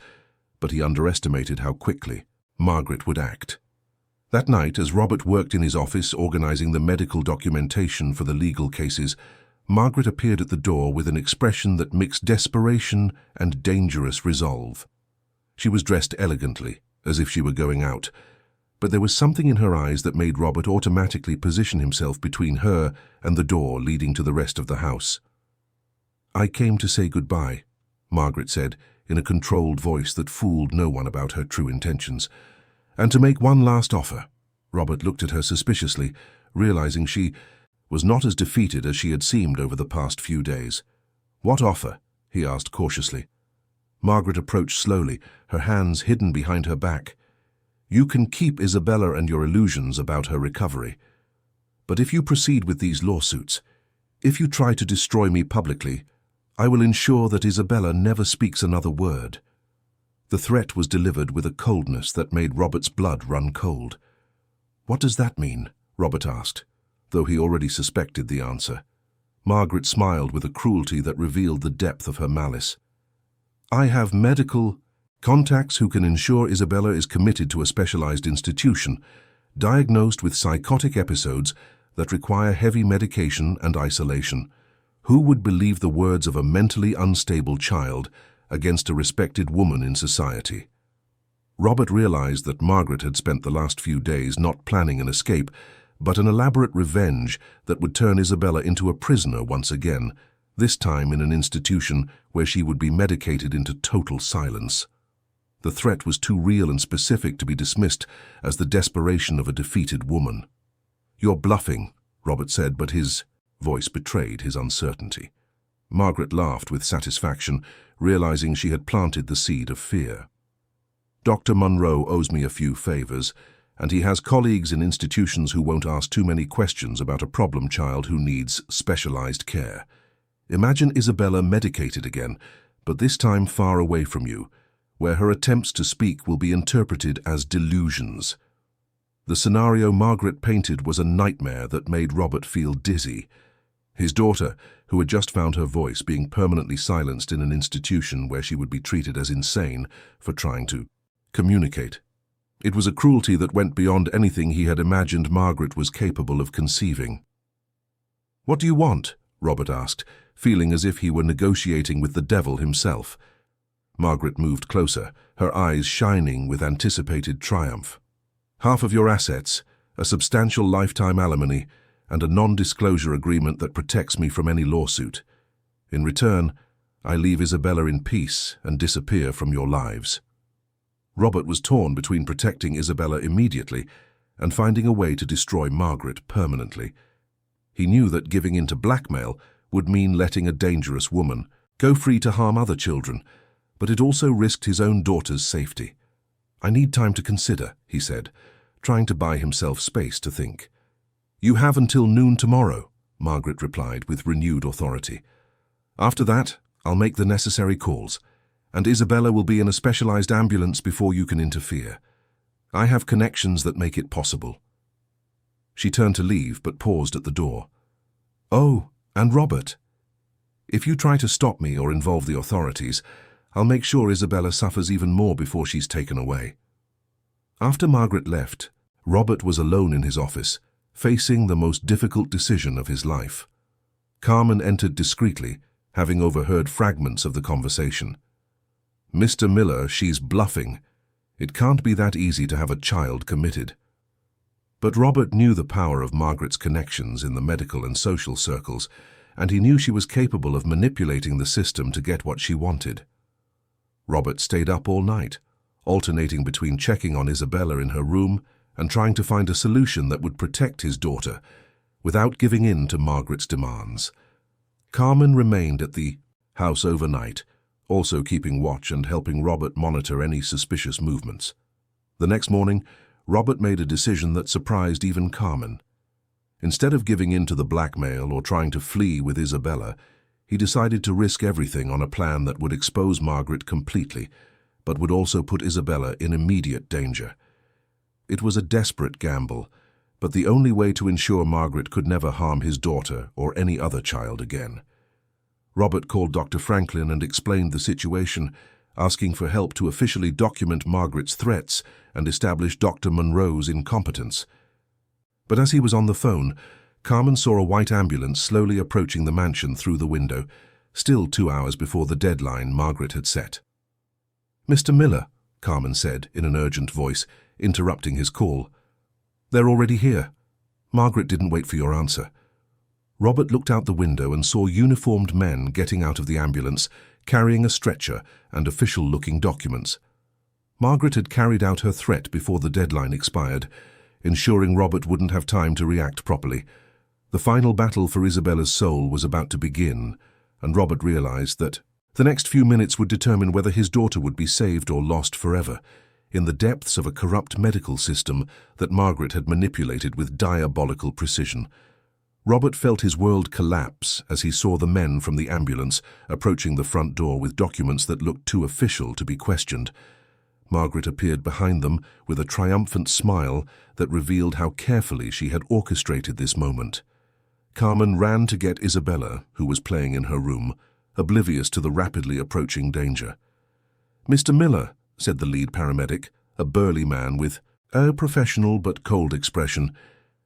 but he underestimated how quickly Margaret would act. That night, as Robert worked in his office organizing the medical documentation for the legal cases, Margaret appeared at the door with an expression that mixed desperation and dangerous resolve. She was dressed elegantly, as if she were going out, but there was something in her eyes that made Robert automatically position himself between her and the door leading to the rest of the house. "I came to say goodbye," Margaret said in a controlled voice that fooled no one about her true intentions. "And to make one last offer." Robert looked at her suspiciously, realizing she was not as defeated as she had seemed over the past few days. "What offer?" he asked cautiously. Margaret approached slowly, her hands hidden behind her back. "You can keep Isabella and your illusions about her recovery. But if you proceed with these lawsuits, if you try to destroy me publicly, I will ensure that Isabella never speaks another word." The threat was delivered with a coldness that made Robert's blood run cold. "What does that mean?" Robert asked, though he already suspected the answer. Margaret smiled with a cruelty that revealed the depth of her malice. "I have medical contacts who can ensure Isabella is committed to a specialized institution, diagnosed with psychotic episodes that require heavy medication and isolation. Who would believe the words of a mentally unstable child against a respected woman in society? Robert realized that Margaret had spent the last few days not planning an escape, but an elaborate revenge that would turn Isabella into a prisoner once again, this time in an institution where she would be medicated into total silence. The threat was too real and specific to be dismissed as the desperation of a defeated woman. "You're bluffing," Robert said, but his voice betrayed his uncertainty. Margaret laughed with satisfaction, realizing she had planted the seed of fear. "Dr. Munro owes me a few favors, and he has colleagues in institutions who won't ask too many questions about a problem child who needs specialized care. Imagine Isabella medicated again, but this time far away from you, where her attempts to speak will be interpreted as delusions." The scenario Margaret painted was a nightmare that made Robert feel dizzy. His daughter, who had just found her voice, being permanently silenced in an institution where she would be treated as insane for trying to communicate. It was a cruelty that went beyond anything he had imagined Margaret was capable of conceiving. "What do you want?" Robert asked, feeling as if he were negotiating with the devil himself. Margaret moved closer, her eyes shining with anticipated triumph. "Half of your assets, a substantial lifetime alimony, and a non-disclosure agreement that protects me from any lawsuit. In return, I leave Isabella in peace and disappear from your lives." Robert was torn between protecting Isabella immediately and finding a way to destroy Margaret permanently. He knew that giving in to blackmail would mean letting a dangerous woman go free to harm other children, but it also risked his own daughter's safety. "I need time to consider," he said, trying to buy himself space to think. "You have until noon tomorrow," Margaret replied with renewed authority. "After that, I'll make the necessary calls, and Isabella will be in a specialized ambulance before you can interfere. I have connections that make it possible." She turned to leave, but paused at the door. "Oh, and Robert, if you try to stop me or involve the authorities, I'll make sure Isabella suffers even more before she's taken away." After Margaret left, Robert was alone in his office, facing the most difficult decision of his life. Carmen entered discreetly, having overheard fragments of the conversation. "Mr. Miller, she's bluffing. It can't be that easy to have a child committed." But Robert knew the power of Margaret's connections in the medical and social circles, and he knew she was capable of manipulating the system to get what she wanted. Robert stayed up all night, alternating between checking on Isabella in her room and trying to find a solution that would protect his daughter without giving in to Margaret's demands. Carmen remained at the house overnight, also keeping watch and helping Robert monitor any suspicious movements. The next morning, Robert made a decision that surprised even Carmen. Instead of giving in to the blackmail or trying to flee with Isabella, he decided to risk everything on a plan that would expose Margaret completely, but would also put Isabella in immediate danger. It was a desperate gamble, but the only way to ensure Margaret could never harm his daughter or any other child again. Robert called Dr. Franklin and explained the situation, asking for help to officially document Margaret's threats and establish Dr. Munro's incompetence. But as he was on the phone, Carmen saw a white ambulance slowly approaching the mansion through the window, still 2 hours before the deadline Margaret had set. "Mr. Miller," Carmen said in an urgent voice, interrupting his call. "They're already here. Margaret didn't wait for your answer." Robert looked out the window and saw uniformed men getting out of the ambulance, carrying a stretcher and official-looking documents. Margaret had carried out her threat before the deadline expired, ensuring Robert wouldn't have time to react properly. The final battle for Isabella's soul was about to begin, and Robert realized that the next few minutes would determine whether his daughter would be saved or lost forever, in the depths of a corrupt medical system that Margaret had manipulated with diabolical precision. Robert felt his world collapse as he saw the men from the ambulance approaching the front door with documents that looked too official to be questioned. Margaret appeared behind them with a triumphant smile that revealed how carefully she had orchestrated this moment. Carmen ran to get Isabella, who was playing in her room, oblivious to the rapidly approaching danger. "Mr. Miller," said the lead paramedic, a burly man with a professional but cold expression,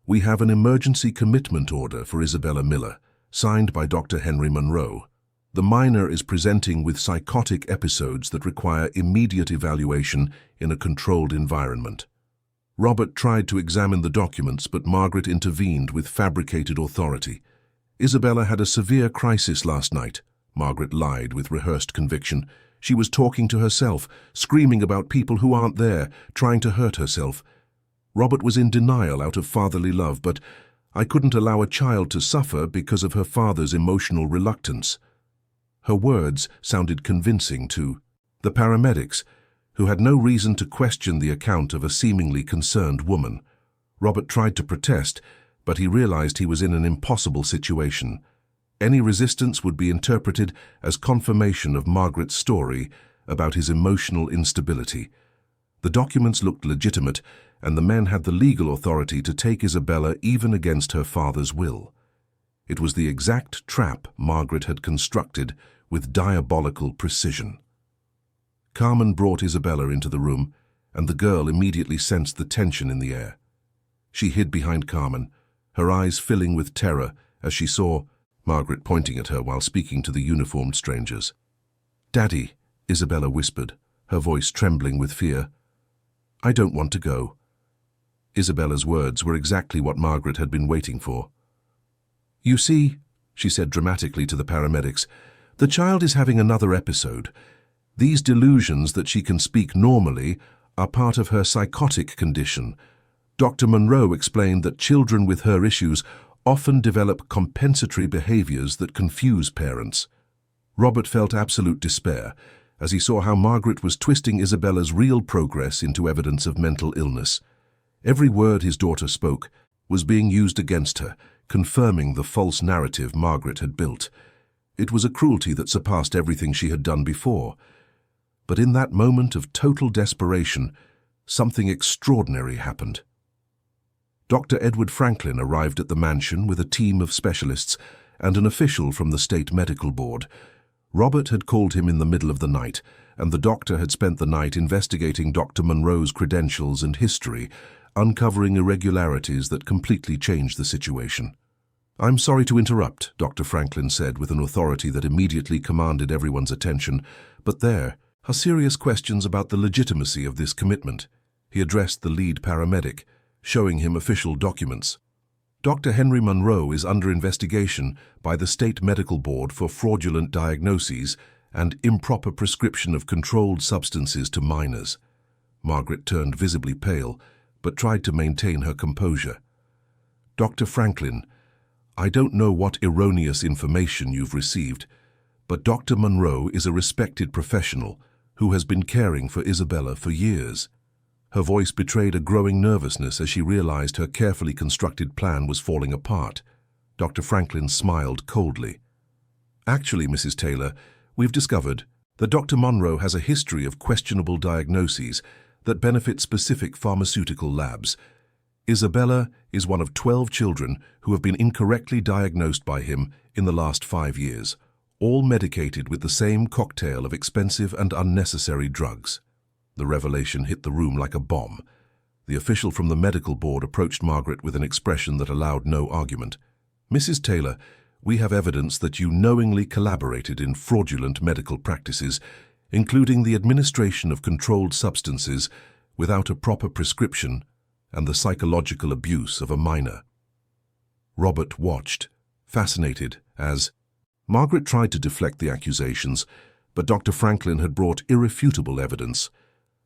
"we have an emergency commitment order for Isabella Miller, signed by Dr. Henry Monroe. The minor is presenting with psychotic episodes that require immediate evaluation in a controlled environment. Robert tried to examine the documents, but Margaret intervened with fabricated authority. Isabella had a severe crisis last night, Margaret lied with rehearsed conviction. She was talking to herself, screaming about people who aren't there, trying to hurt herself. Robert was in denial out of fatherly love, but I couldn't allow a child to suffer because of her father's emotional reluctance. Her words sounded convincing to the paramedics, who had no reason to question the account of a seemingly concerned woman. Robert tried to protest, but he realized he was in an impossible situation. Any resistance would be interpreted as confirmation of Margaret's story about his emotional instability. The documents looked legitimate, and the men had the legal authority to take Isabella even against her father's will. It was the exact trap Margaret had constructed with diabolical precision. Carmen brought Isabella into the room, and the girl immediately sensed the tension in the air. She hid behind Carmen, her eyes filling with terror as she saw Margaret pointing at her while speaking to the uniformed strangers. "Daddy," Isabella whispered, her voice trembling with fear. "I don't want to go." Isabella's words were exactly what Margaret had been waiting for. "You see," she said dramatically to the paramedics, "the child is having another episode. These delusions that she can speak normally are part of her psychotic condition. Dr. Monroe explained that children with her issues often develop compensatory behaviors that confuse parents." Robert felt absolute despair as he saw how Margaret was twisting Isabella's real progress into evidence of mental illness. Every word his daughter spoke was being used against her, confirming the false narrative Margaret had built. It was a cruelty that surpassed everything she had done before. But in that moment of total desperation, something extraordinary happened. Dr. Edward Franklin arrived at the mansion with a team of specialists and an official from the State Medical Board. Robert had called him in the middle of the night, and the doctor had spent the night investigating Dr. Monroe's credentials and history, uncovering irregularities that completely changed the situation. "I'm sorry to interrupt," Dr. Franklin said with an authority that immediately commanded everyone's attention, "but there are serious questions about the legitimacy of this commitment." He addressed the lead paramedic, showing him official documents. "Dr. Henry Monroe is under investigation by the State Medical Board for fraudulent diagnoses and improper prescription of controlled substances to minors." Margaret turned visibly pale, but tried to maintain her composure. "Dr. Franklin, I don't know what erroneous information you've received, but Dr. Monroe is a respected professional who has been caring for Isabella for years." Her voice betrayed a growing nervousness as she realized her carefully constructed plan was falling apart. Dr. Franklin smiled coldly. "Actually, Mrs. Taylor, we've discovered that Dr. Monroe has a history of questionable diagnoses that benefit specific pharmaceutical labs. Isabella is one of 12 children who have been incorrectly diagnosed by him in the last 5 years, all medicated with the same cocktail of expensive and unnecessary drugs." The revelation hit the room like a bomb. The official from the medical board approached Margaret with an expression that allowed no argument. "Mrs. Taylor, we have evidence that you knowingly collaborated in fraudulent medical practices, including the administration of controlled substances without a proper prescription and the psychological abuse of a minor." Robert watched, fascinated, as Margaret tried to deflect the accusations, but Dr. Franklin had brought irrefutable evidence.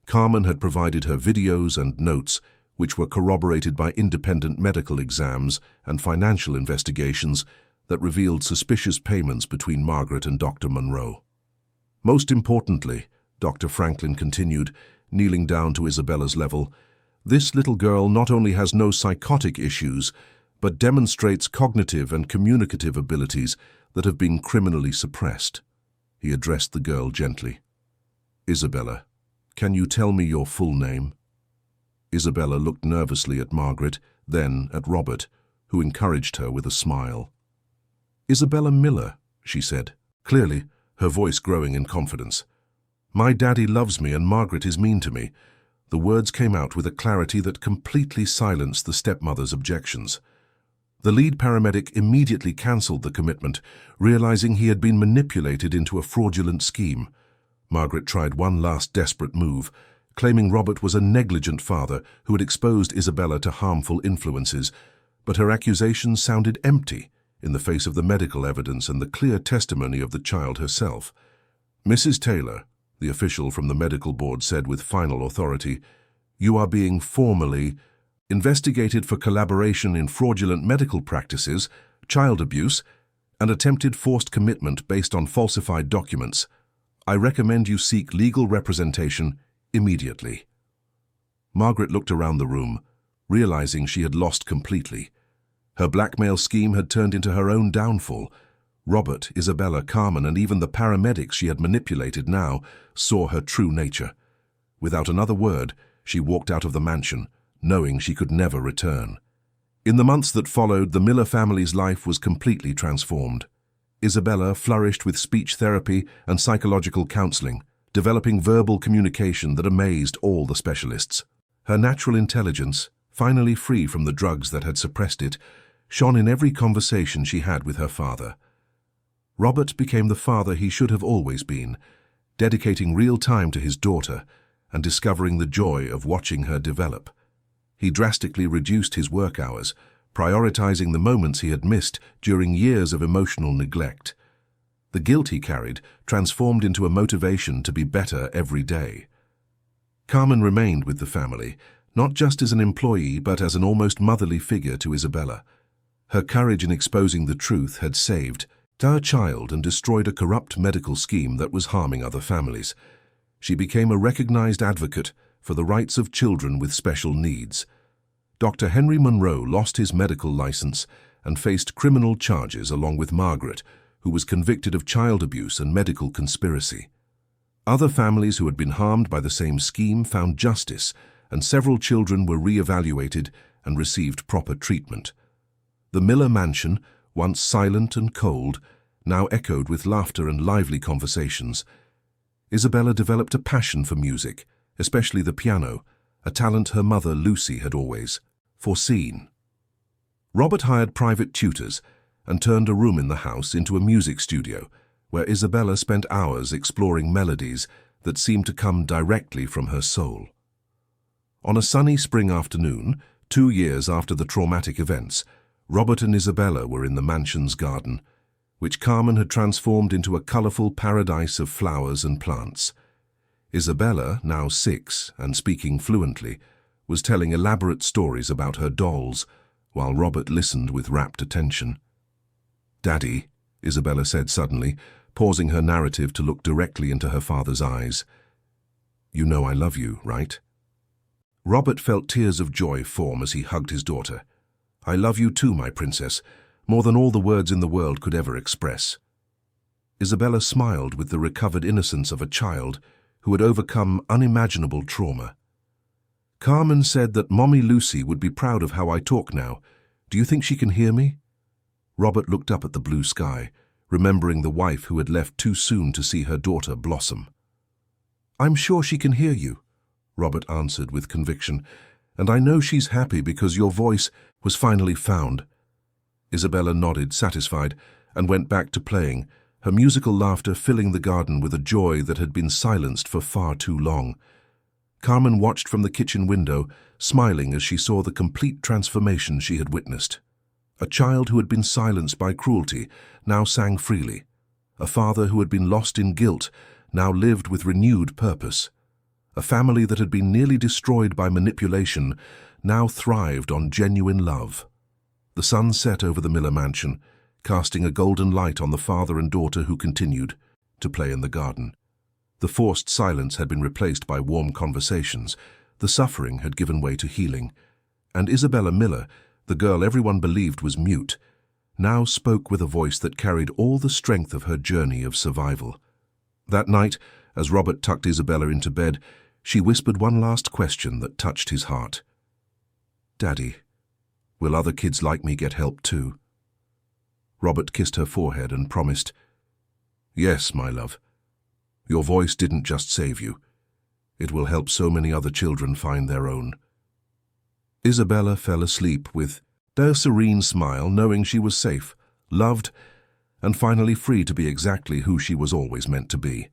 Carmen had provided her videos and notes, which were corroborated by independent medical exams and financial investigations that revealed suspicious payments between Margaret and Dr. Monroe. "Most importantly," Dr. Franklin continued, kneeling down to Isabella's level, "this little girl not only has no psychotic issues, but demonstrates cognitive and communicative abilities that have been criminally suppressed." He addressed the girl gently. "Isabella, can you tell me your full name?" Isabella looked nervously at Margaret, then at Robert, who encouraged her with a smile. "Isabella Miller," she said, clearly, her voice growing in confidence. "My daddy loves me and Margaret is mean to me." The words came out with a clarity that completely silenced the stepmother's objections. The lead paramedic immediately cancelled the commitment, realizing he had been manipulated into a fraudulent scheme. Margaret tried one last desperate move, claiming Robert was a negligent father who had exposed Isabella to harmful influences, but her accusations sounded empty in the face of the medical evidence and the clear testimony of the child herself. "Mrs. Taylor," the official from the medical board said with final authority, "you are being formally investigated for collaboration in fraudulent medical practices, child abuse, and attempted forced commitment based on falsified documents. I recommend you seek legal representation immediately." Margaret looked around the room, realizing she had lost completely. Her blackmail scheme had turned into her own downfall. Robert, Isabella, Carmen, and even the paramedics she had manipulated now saw her true nature. Without another word, she walked out of the mansion, knowing she could never return. In the months that followed, the Miller family's life was completely transformed. Isabella flourished with speech therapy and psychological counseling, developing verbal communication that amazed all the specialists. Her natural intelligence, finally free from the drugs that had suppressed it, shone in every conversation she had with her father. Robert became the father he should have always been, dedicating real time to his daughter and discovering the joy of watching her develop. He drastically reduced his work hours, prioritizing the moments he had missed during years of emotional neglect. The guilt he carried transformed into a motivation to be better every day. Carmen remained with the family, not just as an employee but as an almost motherly figure to Isabella. Her courage in exposing the truth had saved her child and destroyed a corrupt medical scheme that was harming other families. She became a recognized advocate for the rights of children with special needs. Dr. Henry Monroe lost his medical license and faced criminal charges along with Margaret, who was convicted of child abuse and medical conspiracy. Other families who had been harmed by the same scheme found justice, and several children were re-evaluated and received proper treatment. The Miller mansion, once silent and cold, now echoed with laughter and lively conversations. Isabella developed a passion for music, especially the piano, a talent her mother Lucy had always foreseen. Robert hired private tutors and turned a room in the house into a music studio, where Isabella spent hours exploring melodies that seemed to come directly from her soul. On a sunny spring afternoon, 2 years after the traumatic events, Robert and Isabella were in the mansion's garden, which Carmen had transformed into a colorful paradise of flowers and plants. Isabella, now 6 and speaking fluently, was telling elaborate stories about her dolls, while Robert listened with rapt attention. "Daddy," Isabella said suddenly, pausing her narrative to look directly into her father's eyes. "You know I love you, right?" Robert felt tears of joy form as he hugged his daughter. "I love you too, my princess, more than all the words in the world could ever express." Isabella smiled with the recovered innocence of a child who had overcome unimaginable trauma. "Carmen said that Mommy Lucy would be proud of how I talk now. Do you think she can hear me?" Robert looked up at the blue sky, remembering the wife who had left too soon to see her daughter blossom. "I'm sure she can hear you," Robert answered with conviction, "and I know she's happy because your voice was finally found." Isabella nodded, satisfied, and went back to playing, her musical laughter filling the garden with a joy that had been silenced for far too long. Carmen watched from the kitchen window, smiling as she saw the complete transformation she had witnessed. A child who had been silenced by cruelty now sang freely. A father who had been lost in guilt now lived with renewed purpose. A family that had been nearly destroyed by manipulation now thrived on genuine love. The sun set over the Miller mansion, casting a golden light on the father and daughter who continued to play in the garden. The forced silence had been replaced by warm conversations. The suffering had given way to healing. And Isabella Miller, the girl everyone believed was mute, now spoke with a voice that carried all the strength of her journey of survival. That night, as Robert tucked Isabella into bed, she whispered one last question that touched his heart. "Daddy, will other kids like me get help too?" Robert kissed her forehead and promised, "Yes, my love. Your voice didn't just save you. It will help so many other children find their own." Isabella fell asleep with Their serene smile, knowing she was safe, loved, and finally free to be exactly who she was always meant to be.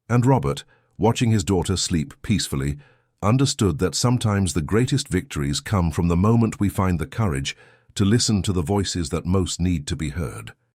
And Robert, watching his daughter sleep peacefully, understood that sometimes the greatest victories come from the moment we find the courage to listen to the voices that most need to be heard.